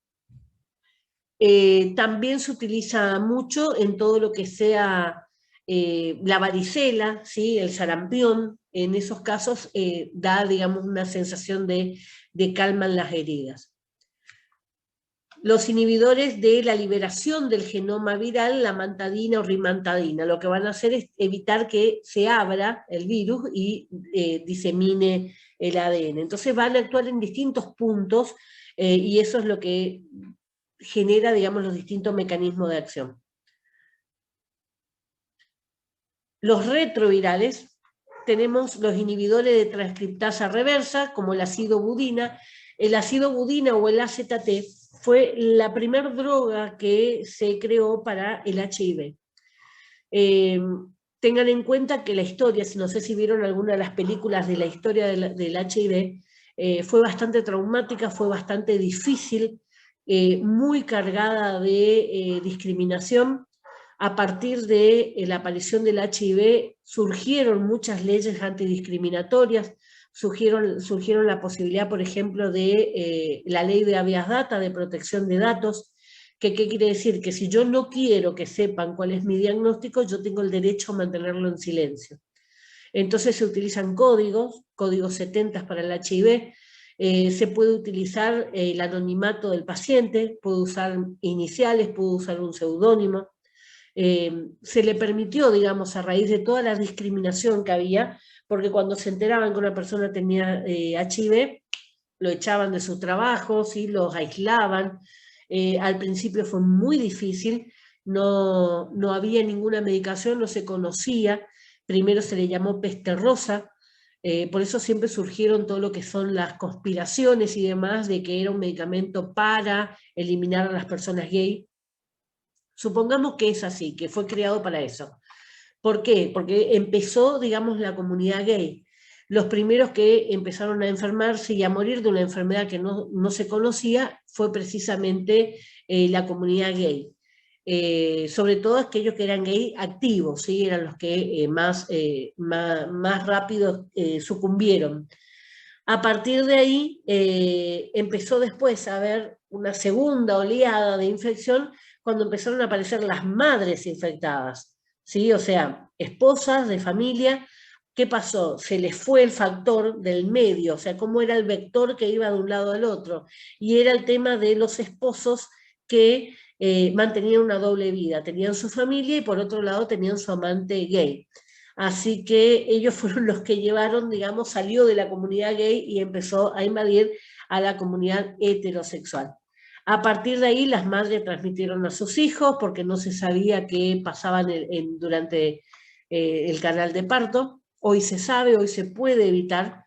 También se utiliza mucho en todo lo que sea la varicela, ¿sí?, el sarampión, en esos casos da, digamos, una sensación de calma en las heridas. Los inhibidores de la liberación del genoma viral, la mantadina o rimantadina, lo que van a hacer es evitar que se abra el virus y disemine el ADN. Entonces van a actuar en distintos puntos y eso es lo que genera, digamos, los distintos mecanismos de acción. Los retrovirales, tenemos los inhibidores de transcriptasa reversa, como el ácido budina. El ácido budina o el AZT fue la primera droga que se creó para el HIV. Tengan en cuenta que la historia, no sé si vieron alguna de las películas de la historia del HIV, fue bastante traumática, fue bastante difícil, muy cargada de discriminación. A partir de la aparición del HIV surgieron muchas leyes antidiscriminatorias, surgieron la posibilidad, por ejemplo, de la ley de habeas data, de protección de datos, que ¿qué quiere decir? Que si yo no quiero que sepan cuál es mi diagnóstico, yo tengo el derecho a mantenerlo en silencio. Entonces se utilizan códigos 70 para el HIV, se puede utilizar el anonimato del paciente, puede usar iniciales, puede usar un seudónimo. Se le permitió, digamos, a raíz de toda la discriminación que había, porque cuando se enteraban que una persona tenía HIV, lo echaban de su trabajo, ¿sí? Los aislaban. Al principio fue muy difícil, no había ninguna medicación, no se conocía. Primero se le llamó peste rosa, por eso siempre surgieron todo lo que son las conspiraciones y demás, de que era un medicamento para eliminar a las personas gay. Supongamos que es así, que fue creado para eso. ¿Por qué? Porque empezó, digamos, la comunidad gay. Los primeros que empezaron a enfermarse y a morir de una enfermedad que no se conocía fue precisamente la comunidad gay. Sobre todo aquellos que eran gay activos, ¿sí? Eran los que más rápido sucumbieron. A partir de ahí empezó después a haber una segunda oleada de infección cuando empezaron a aparecer las madres infectadas, ¿sí? O sea, esposas de familia. ¿Qué pasó? Se les fue el factor del medio, o sea, cómo era el vector que iba de un lado al otro. Y era el tema de los esposos que mantenían una doble vida, tenían su familia y por otro lado tenían su amante gay. Así que ellos fueron los que llevaron, digamos, salió de la comunidad gay y empezó a invadir a la comunidad heterosexual. A partir de ahí las madres transmitieron a sus hijos porque no se sabía qué pasaban durante el canal de parto. Hoy se sabe, hoy se puede evitar.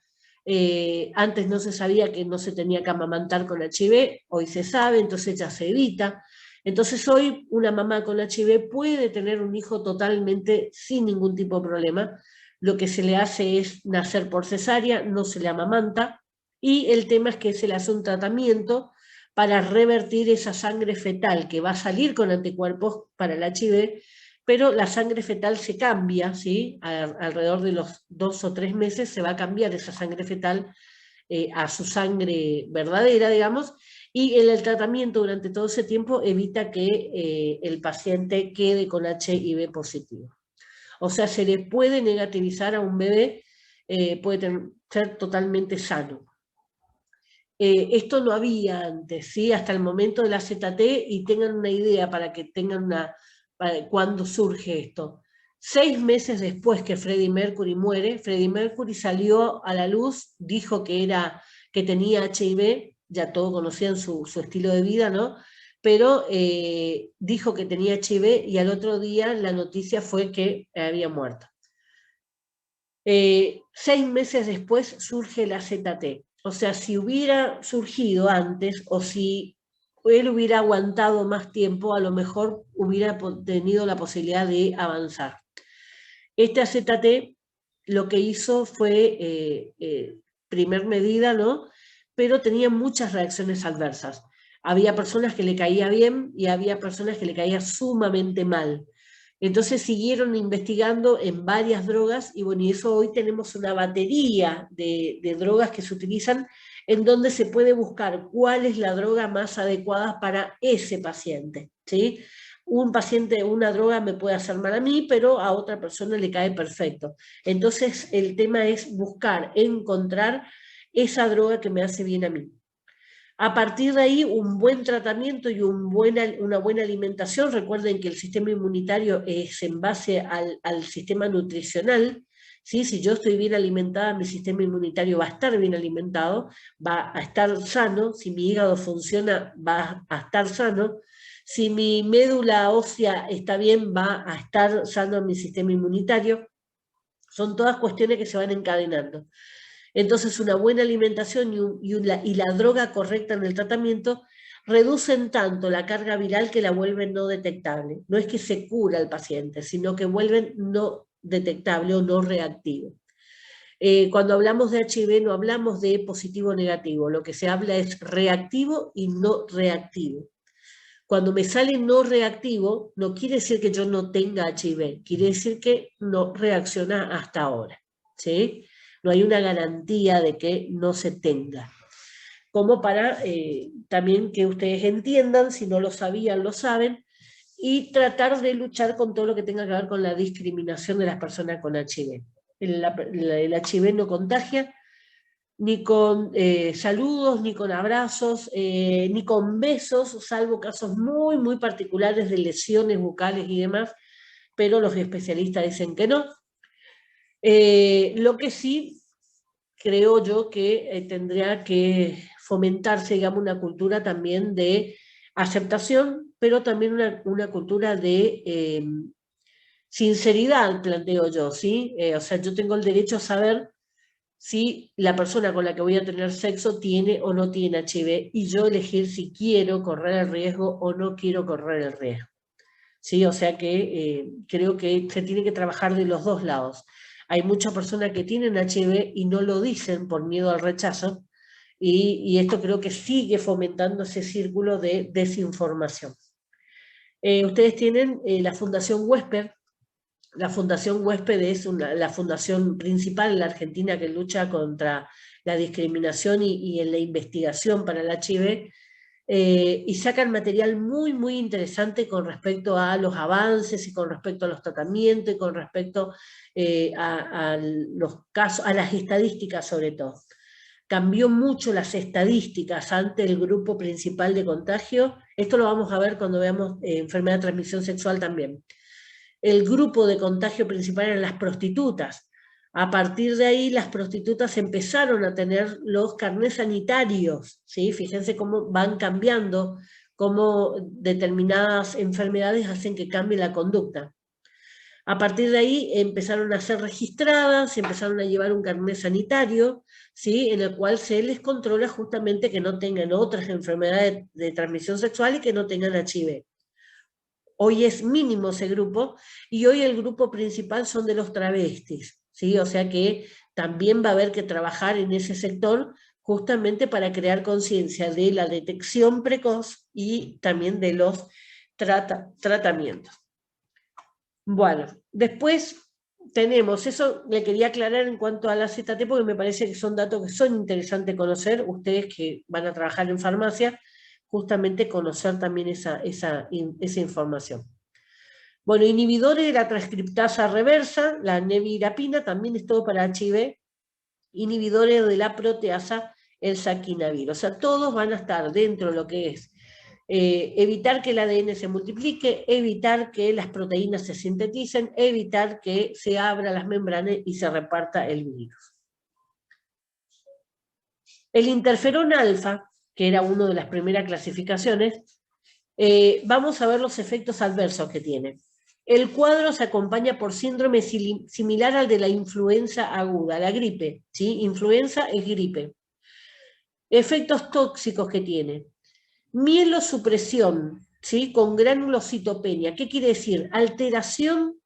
Antes no se sabía que no se tenía que amamantar con HIV, hoy se sabe, entonces ya se evita. Entonces hoy una mamá con HIV puede tener un hijo totalmente sin ningún tipo de problema. Lo que se le hace es nacer por cesárea, no se le amamanta, y el tema es que se le hace un tratamiento para revertir esa sangre fetal que va a salir con anticuerpos para el HIV, pero la sangre fetal se cambia, ¿sí? Alrededor de los 2 o 3 meses se va a cambiar esa sangre fetal a su sangre verdadera, digamos, y el tratamiento durante todo ese tiempo evita que el paciente quede con HIV positivo. O sea, se le puede negativizar a un bebé, puede ser totalmente sano. Esto no había antes, ¿sí? Hasta el momento del AZT, y tengan una idea para que tengan cuándo surge esto. 6 meses después que Freddie Mercury muere, Freddie Mercury salió a la luz, dijo que tenía HIV, ya todos conocían su estilo de vida, ¿no? Pero dijo que tenía HIV y al otro día la noticia fue que había muerto. 6 meses después surge el AZT. O sea, si hubiera surgido antes o si él hubiera aguantado más tiempo, a lo mejor hubiera tenido la posibilidad de avanzar. Este AZT lo que hizo fue, primer medida, ¿no? Pero tenía muchas reacciones adversas. Había personas que le caía bien y había personas que le caía sumamente mal. Entonces siguieron investigando en varias drogas y bueno, y eso hoy tenemos una batería de drogas que se utilizan en donde se puede buscar cuál es la droga más adecuada para ese paciente, ¿sí? un paciente, una droga me puede hacer mal a mí, pero a otra persona le cae perfecto. Entonces el tema es buscar, encontrar esa droga que me hace bien a mí. A partir de ahí, un buen tratamiento y una buena alimentación. Recuerden que el sistema inmunitario es en base al sistema nutricional. ¿Sí? Si yo estoy bien alimentada, mi sistema inmunitario va a estar bien alimentado, va a estar sano. Si mi hígado funciona, va a estar sano. Si mi médula ósea está bien, va a estar sano mi sistema inmunitario. Son todas cuestiones que se van encadenando. Entonces, una buena alimentación y la droga correcta en el tratamiento reducen tanto la carga viral que la vuelven no detectable. No es que se cura al paciente, sino que vuelven no detectable o no reactivo. Cuando hablamos de HIV no hablamos de positivo o negativo, lo que se habla es reactivo y no reactivo. Cuando me sale no reactivo, no quiere decir que yo no tenga HIV, quiere decir que no reacciona hasta ahora, ¿sí? No hay una garantía de que no se tenga. Como para también que ustedes entiendan, si no lo sabían, lo saben, y tratar de luchar con todo lo que tenga que ver con la discriminación de las personas con HIV. El HIV no contagia, ni con saludos, ni con abrazos, ni con besos, salvo casos muy, muy particulares de lesiones bucales y demás, pero los especialistas dicen que no. Lo que sí creo yo que tendría que fomentarse, digamos, una cultura también de aceptación, pero también una cultura de sinceridad, planteo yo, ¿sí? O sea, yo tengo el derecho a saber si la persona con la que voy a tener sexo tiene o no tiene HIV y yo elegir si quiero correr el riesgo o no quiero correr el riesgo. ¿Sí? O sea que creo que se tiene que trabajar de los dos lados. Hay muchas personas que tienen HIV y no lo dicen por miedo al rechazo y esto creo que sigue fomentando ese círculo de desinformación. Ustedes tienen la Fundación Huésped. La Fundación Huésped es la fundación principal en la Argentina que lucha contra la discriminación y en la investigación para el HIV, y sacan material muy, muy interesante con respecto a los avances y con respecto a los tratamientos y con respecto a los casos, a las estadísticas sobre todo. Cambió mucho las estadísticas ante el grupo principal de contagio. Esto lo vamos a ver cuando veamos enfermedad de transmisión sexual también. El grupo de contagio principal eran las prostitutas. A partir de ahí, las prostitutas empezaron a tener los carnés sanitarios, ¿sí? Fíjense cómo van cambiando, cómo determinadas enfermedades hacen que cambie la conducta. A partir de ahí empezaron a ser registradas, empezaron a llevar un carnet sanitario, ¿sí? En el cual se les controla justamente que no tengan otras enfermedades de transmisión sexual y que no tengan HIV. Hoy es mínimo ese grupo, y hoy el grupo principal son de los travestis, ¿sí? O sea que también va a haber que trabajar en ese sector justamente para crear conciencia de la detección precoz y también de los tratamientos. Bueno, después tenemos, eso le quería aclarar en cuanto a la ZT, porque me parece que son datos que son interesantes conocer, ustedes que van a trabajar en farmacia, justamente conocer también esa información. Bueno, inhibidores de la transcriptasa reversa, la nevirapina, también es todo para HIV, inhibidores de la proteasa, el saquinavir. O sea, todos van a estar dentro de lo que es evitar que el ADN se multiplique, evitar que las proteínas se sinteticen, evitar que se abran las membranas y se reparta el virus. El interferón alfa, que era una de las primeras clasificaciones, vamos a ver los efectos adversos que tiene. El cuadro se acompaña por síndrome similar al de la influenza aguda, la gripe, ¿sí? Influenza es gripe. Efectos tóxicos que tiene. Mielosupresión, ¿sí? Con granulocitopenia. ¿Qué quiere decir? Alteración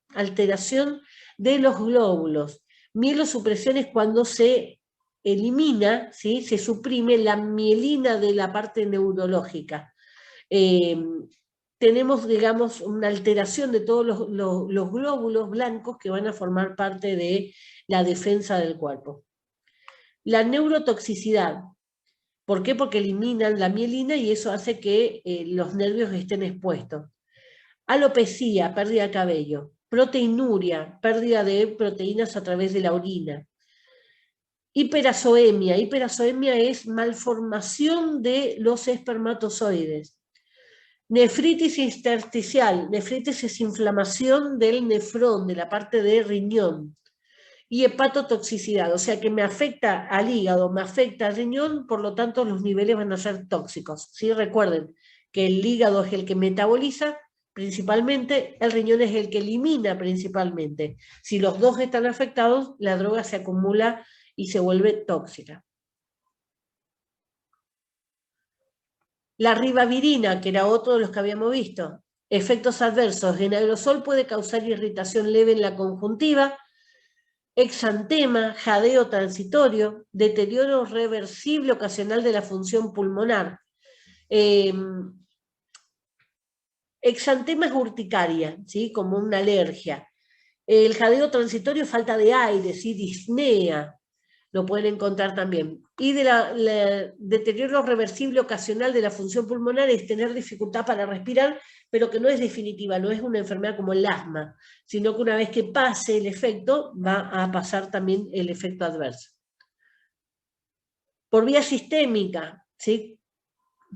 de los glóbulos. Mielosupresión es cuando se elimina, ¿sí? Se suprime la mielina de la parte neurológica. Tenemos, digamos, una alteración de todos los glóbulos blancos que van a formar parte de la defensa del cuerpo. La neurotoxicidad. ¿Por qué? Porque eliminan la mielina y eso hace que los nervios estén expuestos. alopecia, pérdida de cabello, proteinuria, pérdida de proteínas a través de la orina, hiperazoemia es malformación de los espermatozoides, nefritis intersticial, nefritis es inflamación del nefrón, de la parte de riñón, y hepatotoxicidad, o sea que me afecta al hígado, me afecta al riñón, por lo tanto los niveles van a ser tóxicos. ¿Sí? Recuerden que el hígado es el que metaboliza principalmente, el riñón es el que elimina principalmente. Si los dos están afectados, la droga se acumula y se vuelve tóxica. La ribavirina, que era otro de los que habíamos visto, efectos adversos. En aerosol puede causar irritación leve en la conjuntiva, exantema, jadeo transitorio, deterioro reversible ocasional de la función pulmonar. Exantema es urticaria, ¿sí? Como una alergia. El jadeo transitorio es falta de aire, ¿sí? Disnea, lo pueden encontrar también. Y de deterioro reversible ocasional de la función pulmonar es tener dificultad para respirar, pero que no es definitiva, no es una enfermedad como el asma, sino que una vez que pase el efecto, va a pasar también el efecto adverso. Por vía sistémica, ¿sí?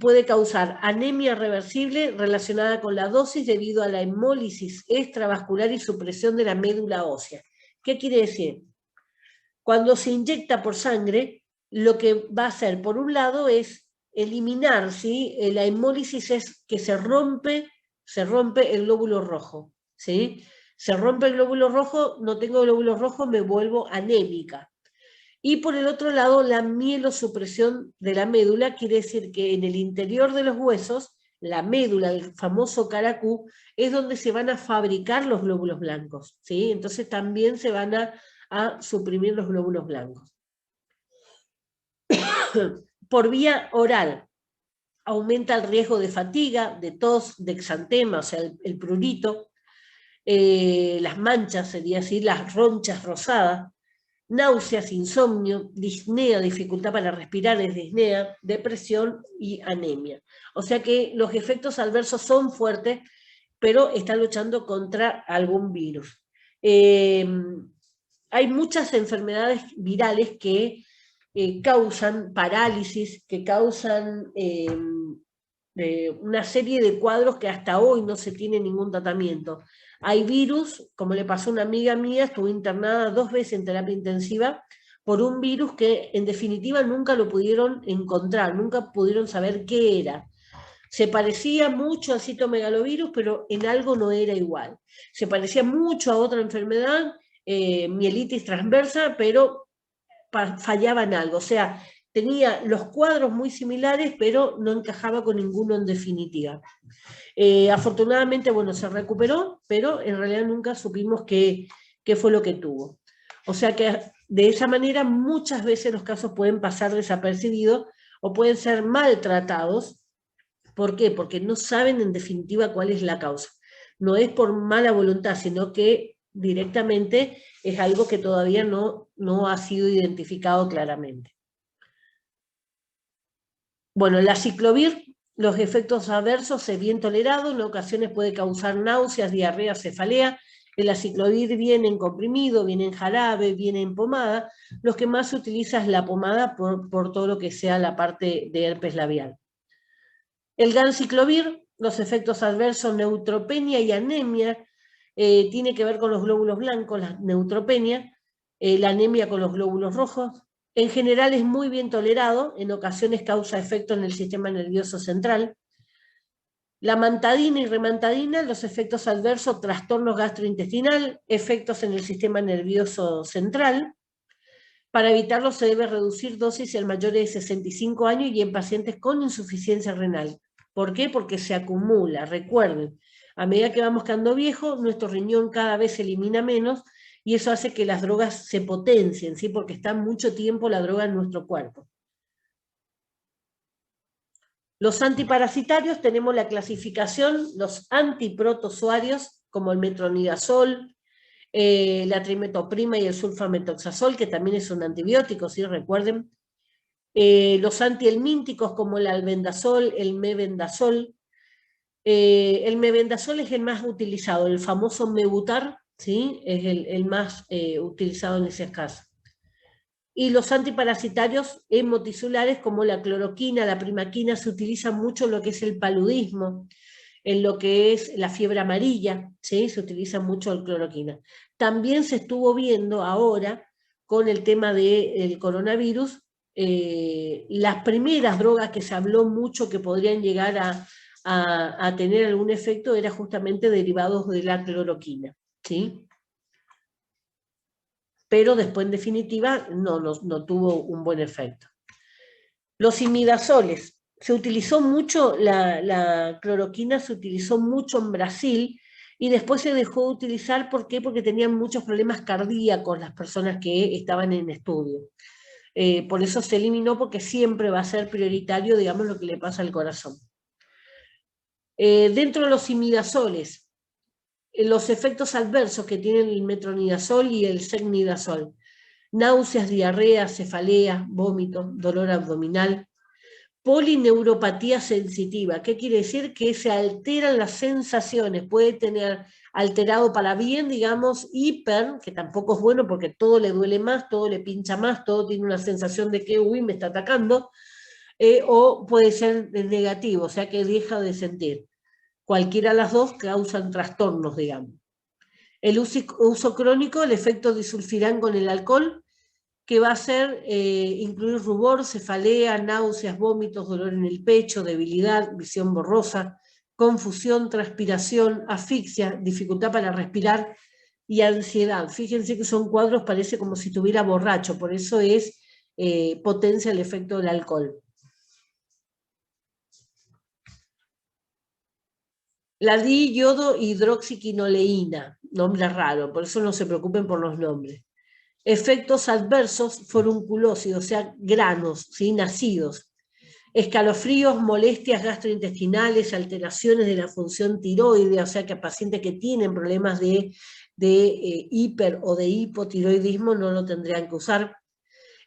Puede causar anemia reversible relacionada con la dosis debido a la hemólisis extravascular y supresión de la médula ósea. ¿Qué quiere decir? Cuando se inyecta por sangre, lo que va a hacer, por un lado, es eliminar, ¿sí? La hemólisis es que se rompe el glóbulo rojo, ¿sí? Se rompe el glóbulo rojo, no tengo glóbulo rojo, me vuelvo anémica. Y por el otro lado, la mielosupresión de la médula quiere decir que en el interior de los huesos, la médula, el famoso caracú, es donde se van a fabricar los glóbulos blancos, ¿sí? Entonces también se van a suprimir los glóbulos blancos. Por vía oral, aumenta el riesgo de fatiga, de tos, de exantema, o sea, el prurito, las manchas, sería así, las ronchas rosadas, náuseas, insomnio, disnea, dificultad para respirar es disnea, depresión y anemia. O sea que los efectos adversos son fuertes, pero están luchando contra algún virus. Hay muchas enfermedades virales que causan parálisis, que causan una serie de cuadros que hasta hoy no se tiene ningún tratamiento. Hay virus, como le pasó a una amiga mía, estuvo internada 2 veces en terapia intensiva por un virus que en definitiva nunca lo pudieron encontrar, nunca pudieron saber qué era. Se parecía mucho al citomegalovirus, pero en algo no era igual. Se parecía mucho a otra enfermedad, mielitis transversa, pero fallaba en algo. O sea, tenía los cuadros muy similares, pero no encajaba con ninguno en definitiva. Afortunadamente, bueno, se recuperó, pero en realidad nunca supimos qué fue lo que tuvo. O sea que de esa manera muchas veces los casos pueden pasar desapercibidos o pueden ser maltratados. ¿Por qué? Porque no saben en definitiva cuál es la causa. No es por mala voluntad, sino que directamente es algo que todavía no ha sido identificado claramente. Bueno, la ciclovir, los efectos adversos es bien tolerado, en ocasiones puede causar náuseas, diarrea, cefalea. El aciclovir viene en comprimido, viene en jarabe, viene en pomada. Los que más se utiliza es la pomada por todo lo que sea la parte de herpes labial. El ganciclovir, los efectos adversos, neutropenia y anemia, tiene que ver con los glóbulos blancos, la neutropenia, la anemia con los glóbulos rojos. En general es muy bien tolerado, en ocasiones causa efecto en el sistema nervioso central. La mantadina y remantadina, los efectos adversos, trastornos gastrointestinal, efectos en el sistema nervioso central. Para evitarlo se debe reducir dosis en mayores de 65 años y en pacientes con insuficiencia renal. ¿Por qué? Porque se acumula. Recuerden, a medida que vamos quedando viejos, nuestro riñón cada vez se elimina menos y eso hace que las drogas se potencien, ¿sí? Porque está mucho tiempo la droga en nuestro cuerpo. Los antiparasitarios tenemos la clasificación, los antiprotozoarios, como el metronidazol, la trimetoprima y el sulfametoxazol, que también es un antibiótico, ¿sí? Recuerden. Los antihelmínticos como el albendazol, el mebendazol, El mebendazol es el más utilizado, el famoso Mebutar, ¿sí? Es el más utilizado en ese caso. Y los antiparasitarios hemotisulares como la cloroquina, la primaquina, se utilizan mucho en lo que es el paludismo, en lo que es la fiebre amarilla, ¿sí? Se utiliza mucho el cloroquina. También se estuvo viendo ahora con el tema del coronavirus, las primeras drogas que se habló mucho que podrían llegar a tener algún efecto eran justamente derivados de la cloroquina, ¿sí? Pero después en definitiva no tuvo un buen efecto. Los imidazoles, se utilizó mucho, la cloroquina se utilizó mucho en Brasil y después se dejó de utilizar, ¿por qué? Porque tenían muchos problemas cardíacos las personas que estaban en estudio. Por eso se eliminó, porque siempre va a ser prioritario, digamos, lo que le pasa al corazón. Dentro de los imidazoles, los efectos adversos que tienen el metronidazol y el secnidazol: náuseas, diarrea, cefalea, vómito, dolor abdominal. Polineuropatía sensitiva, ¿qué quiere decir? Que se alteran las sensaciones, puede tener alterado para bien, digamos, hiper, que tampoco es bueno porque todo le duele más, todo le pincha más, todo tiene una sensación de que, uy, me está atacando, o puede ser negativo, o sea que deja de sentir. Cualquiera de las dos causan trastornos, digamos. El uso crónico, el efecto disulfirán con el alcohol, que va a ser incluir rubor, cefalea, náuseas, vómitos, dolor en el pecho, debilidad, visión borrosa, confusión, transpiración, asfixia, dificultad para respirar y ansiedad. Fíjense que son cuadros, parece como si estuviera borracho, por eso es potencia el efecto del alcohol. La di-iodo hidroxiquinoleína, nombre raro, por eso no se preocupen por los nombres. Efectos adversos, forunculosis, o sea, granos, ¿sí? Nacidos. Escalofríos, molestias gastrointestinales, alteraciones de la función tiroidea, o sea que a pacientes que tienen problemas de hiper o de hipotiroidismo no lo tendrían que usar.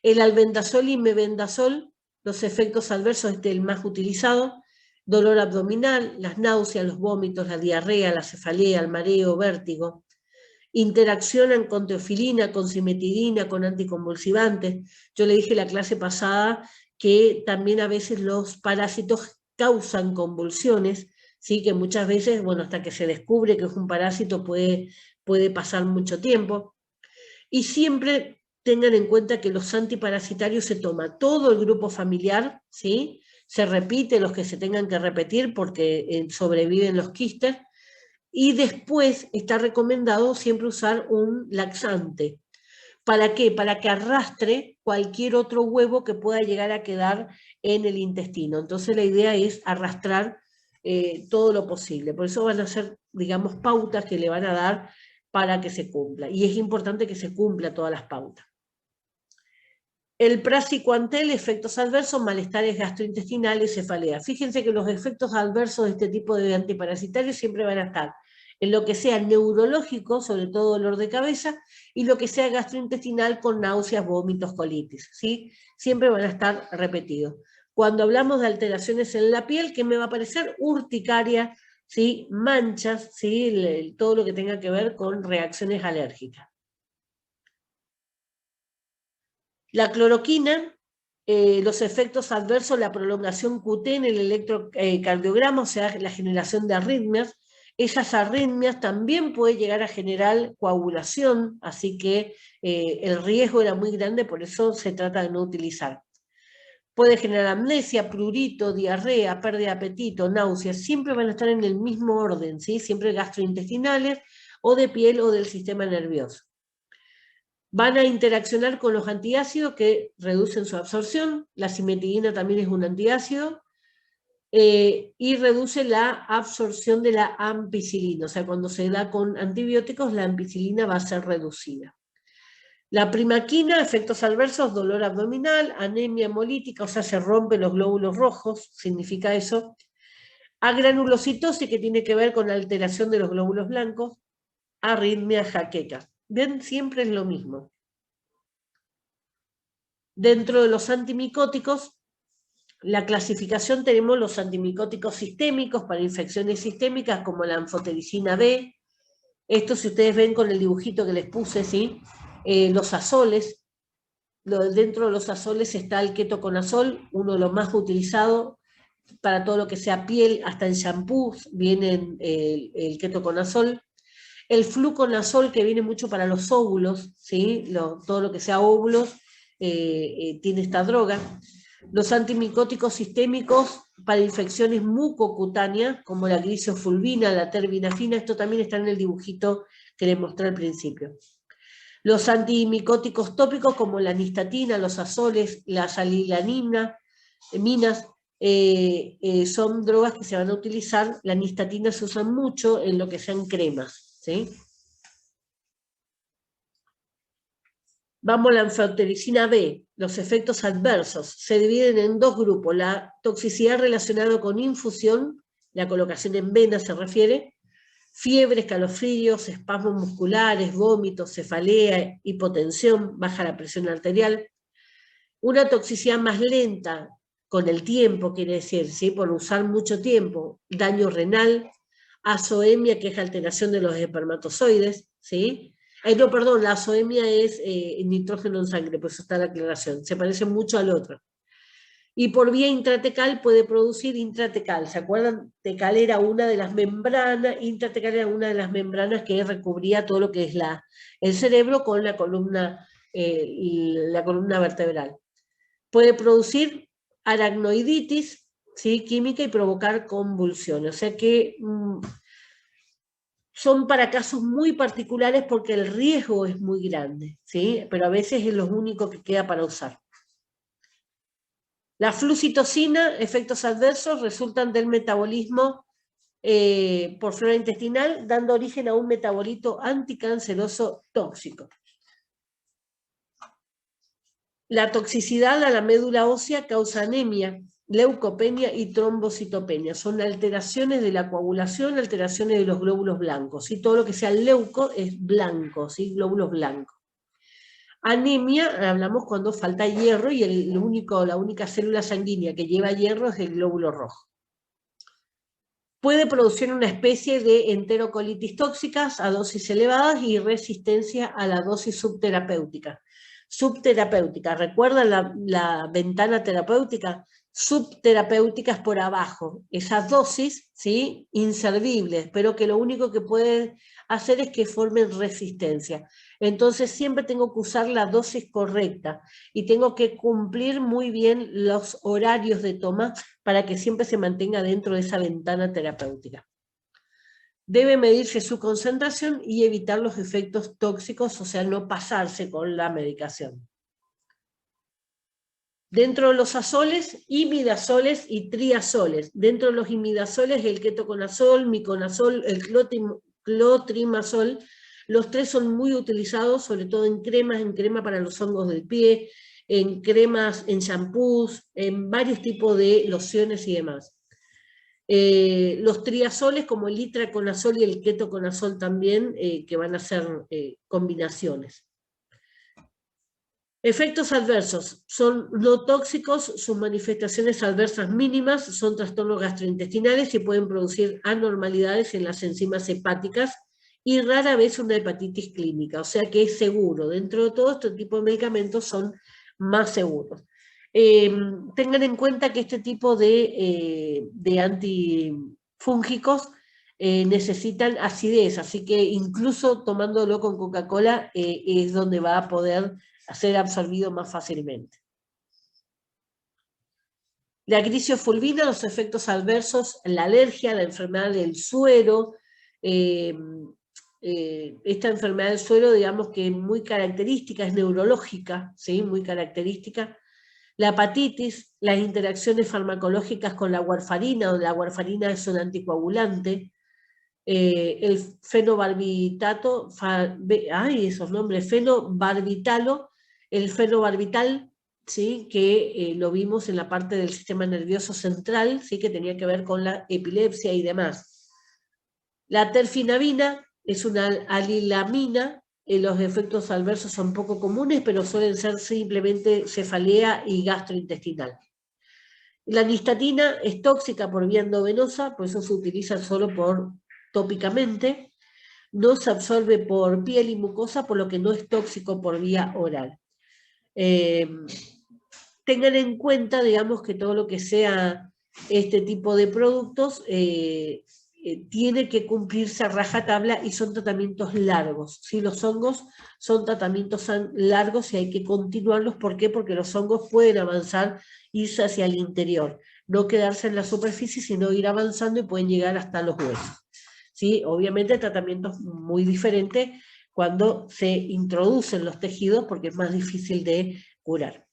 El albendazol y mebendazol, los efectos adversos, el más utilizado: dolor abdominal, las náuseas, los vómitos, la diarrea, la cefalea, el mareo, vértigo. Interaccionan con teofilina, con cimetidina, con anticonvulsivantes. Yo le dije la clase pasada que también a veces los parásitos causan convulsiones, ¿sí? Que muchas veces, bueno, hasta que se descubre que es un parásito puede pasar mucho tiempo. Y siempre tengan en cuenta que los antiparasitarios se toma todo el grupo familiar, ¿sí? Se repite los que se tengan que repetir porque sobreviven los quistes. Y después está recomendado siempre usar un laxante. ¿Para qué? Para que arrastre cualquier otro huevo que pueda llegar a quedar en el intestino. Entonces la idea es arrastrar todo lo posible. Por eso van a ser, digamos, pautas que le van a dar para que se cumpla. Y es importante que se cumpla todas las pautas. El praziquantel, efectos adversos, malestares gastrointestinales, cefalea. Fíjense que los efectos adversos de este tipo de antiparasitarios siempre van a estar en lo que sea neurológico, sobre todo dolor de cabeza, y lo que sea gastrointestinal con náuseas, vómitos, colitis, ¿sí? Siempre van a estar repetidos. Cuando hablamos de alteraciones en la piel, ¿qué me va a aparecer? Urticaria, ¿sí? Manchas, ¿sí? Todo lo que tenga que ver con reacciones alérgicas. La cloroquina, los efectos adversos, la prolongación QT en el electrocardiograma, o sea, la generación de arritmias. Esas arritmias también puede llegar a generar coagulación, así que el riesgo era muy grande, por eso se trata de no utilizar. Puede generar amnesia, prurito, diarrea, pérdida de apetito, náuseas, siempre van a estar en el mismo orden, ¿sí? Siempre gastrointestinales o de piel o del sistema nervioso. Van a interaccionar con los antiácidos que reducen su absorción. La cimetidina también es un antiácido. Y reduce la absorción de la ampicilina. O sea, cuando se da con antibióticos, la ampicilina va a ser reducida. La primaquina, efectos adversos, dolor abdominal, anemia hemolítica, o sea, se rompen los glóbulos rojos, significa eso. Agranulocitosis, que tiene que ver con la alteración de los glóbulos blancos. Arritmia, jaqueca. ¿Ven? Siempre es lo mismo. Dentro de los antimicóticos, la clasificación tenemos los antimicóticos sistémicos para infecciones sistémicas como la anfotericina B. Esto, si ustedes ven con el dibujito que les puse, ¿sí? Los azoles. Dentro de los azoles está el ketoconazol, uno de los más utilizados para todo lo que sea piel, hasta en shampoos viene el ketoconazol. El fluconazol, que viene mucho para los óvulos, ¿sí? Todo lo que sea óvulos tiene esta droga. Los antimicóticos sistémicos para infecciones mucocutáneas, como la grisofulvina, la terbinafina, esto también está en el dibujito que les mostré al principio. Los antimicóticos tópicos, como la nistatina, los azoles, la salilanina, minas, son drogas que se van a utilizar. La nistatina se usa mucho en lo que sean cremas, ¿sí? Vamos a la anfotericina B, los efectos adversos. Se dividen en dos grupos, la toxicidad relacionada con infusión, la colocación en vena se refiere, fiebre, escalofríos, espasmos musculares, vómitos, cefalea, hipotensión, baja la presión arterial. Una toxicidad más lenta con el tiempo, quiere decir, ¿sí? Por usar mucho tiempo, daño renal, azoemia, que es alteración de los espermatozoides, ¿sí? No, perdón, la azoemia es nitrógeno en sangre, pues está la aclaración, se parece mucho al otro. Y por vía intratecal puede producir intratecal. ¿Se acuerdan? Tecal era una de las membranas, intratecal era una de las membranas que recubría todo lo que es el cerebro con la columna vertebral. Puede producir aracnoiditis, ¿sí? Química y provocar convulsiones. O sea que son para casos muy particulares porque el riesgo es muy grande, ¿sí? Pero a veces es lo único que queda para usar. La flucitocina, efectos adversos, resultan del metabolismo por flora intestinal, dando origen a un metabolito anticanceroso tóxico. La toxicidad a la médula ósea causa anemia, leucopenia y trombocitopenia. Son alteraciones de la coagulación, alteraciones de los glóbulos blancos. ¿Sí? Todo lo que sea leuco es blanco, ¿sí? Glóbulos blancos. Anemia, hablamos cuando falta hierro y la única célula sanguínea que lleva hierro es el glóbulo rojo. Puede producir una especie de enterocolitis tóxicas a dosis elevadas y resistencia a la dosis subterapéutica. Subterapéutica, ¿recuerdan la ventana terapéutica? Subterapéutica es por abajo. Esas dosis, ¿sí? Inservibles, pero que lo único que puede hacer es que formen resistencia. Entonces siempre tengo que usar la dosis correcta y tengo que cumplir muy bien los horarios de toma para que siempre se mantenga dentro de esa ventana terapéutica. Debe medirse su concentración y evitar los efectos tóxicos, o sea, no pasarse con la medicación. Dentro de los azoles, imidazoles y triazoles. Dentro de los imidazoles, el ketoconazol, miconazol, el clotrimazol. Los tres son muy utilizados, sobre todo en crema para los hongos del pie, en cremas, en shampoos, en varios tipos de lociones y demás. Los triazoles, como el itraconazol y el ketoconazol también, que van a ser combinaciones. Efectos adversos. Son no tóxicos, sus manifestaciones adversas mínimas, son trastornos gastrointestinales y pueden producir anormalidades en las enzimas hepáticas y rara vez una hepatitis clínica, o sea que es seguro. Dentro de todo este tipo de medicamentos son más seguros. Tengan en cuenta que este tipo de antifúngicos necesitan acidez, así que incluso tomándolo con Coca-Cola es donde va a poder ser absorbido más fácilmente. La grisofulvina, los efectos adversos, la alergia, la enfermedad del suero, esta enfermedad del suero, digamos que es muy característica, es neurológica, ¿sí? Muy característica. La hepatitis, las interacciones farmacológicas con la warfarina, donde la warfarina es un anticoagulante, el fenobarbitato, esos nombres, fenobarbitalo, el fenobarbital, ¿sí? Que lo vimos en la parte del sistema nervioso central, ¿sí? Que tenía que ver con la epilepsia y demás. La terfinabina es una alilamina, los efectos adversos son poco comunes, pero suelen ser simplemente cefalea y gastrointestinal. La nistatina es tóxica por vía endovenosa, por eso se utiliza solo tópicamente. No se absorbe por piel y mucosa, por lo que no es tóxico por vía oral. Tengan en cuenta, digamos, que todo lo que sea este tipo de productos tiene que cumplirse a rajatabla y son tratamientos largos. ¿Sí? Los hongos son tratamientos largos y hay que continuarlos. ¿Por qué? Porque los hongos pueden avanzar, irse hacia el interior, no quedarse en la superficie, sino ir avanzando y pueden llegar hasta los huesos. ¿Sí? Obviamente el tratamiento es muy diferente cuando se introducen los tejidos porque es más difícil de curar.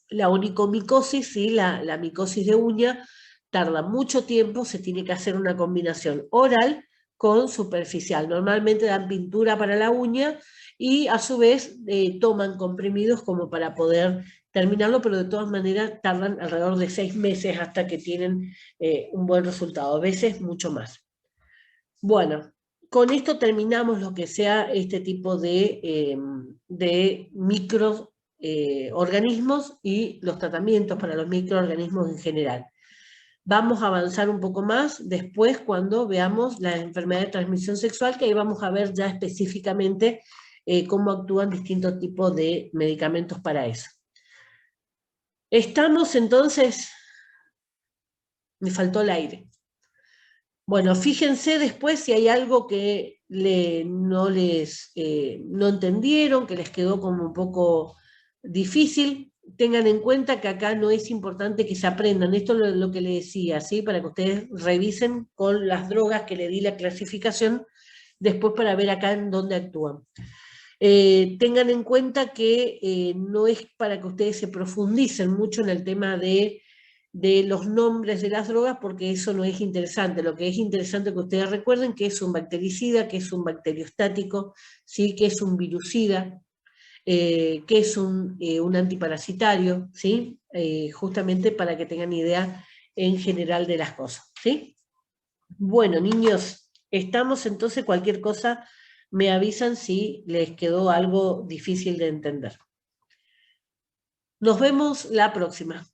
La onicomicosis, ¿sí? la micosis de uña, tarda mucho tiempo, se tiene que hacer una combinación oral con superficial. Normalmente dan pintura para la uña y a su vez toman comprimidos como para poder terminarlo, pero de todas maneras tardan alrededor de 6 meses hasta que tienen un buen resultado, a veces mucho más. Bueno, con esto terminamos lo que sea este tipo de microorganismos y los tratamientos para los microorganismos en general. Vamos a avanzar un poco más después cuando veamos la enfermedad de transmisión sexual, que ahí vamos a ver ya específicamente cómo actúan distintos tipos de medicamentos para eso. Estamos entonces, me faltó el aire. Bueno, fíjense después si hay algo que no entendieron, que les quedó como un poco difícil. Tengan en cuenta que acá no es importante que se aprendan. Esto es lo que les decía, ¿sí? Para que ustedes revisen con las drogas que le di la clasificación, después para ver acá en dónde actúan. Tengan en cuenta que no es para que ustedes se profundicen mucho en el tema de los nombres de las drogas, porque eso no es interesante. Lo que es interesante es que ustedes recuerden que es un bactericida, que es un bacteriostático, ¿sí? Que es un virucida, que es un antiparasitario, ¿sí? Justamente para que tengan idea en general de las cosas, ¿sí? Bueno, niños, estamos entonces, cualquier cosa me avisan si les quedó algo difícil de entender. Nos vemos la próxima.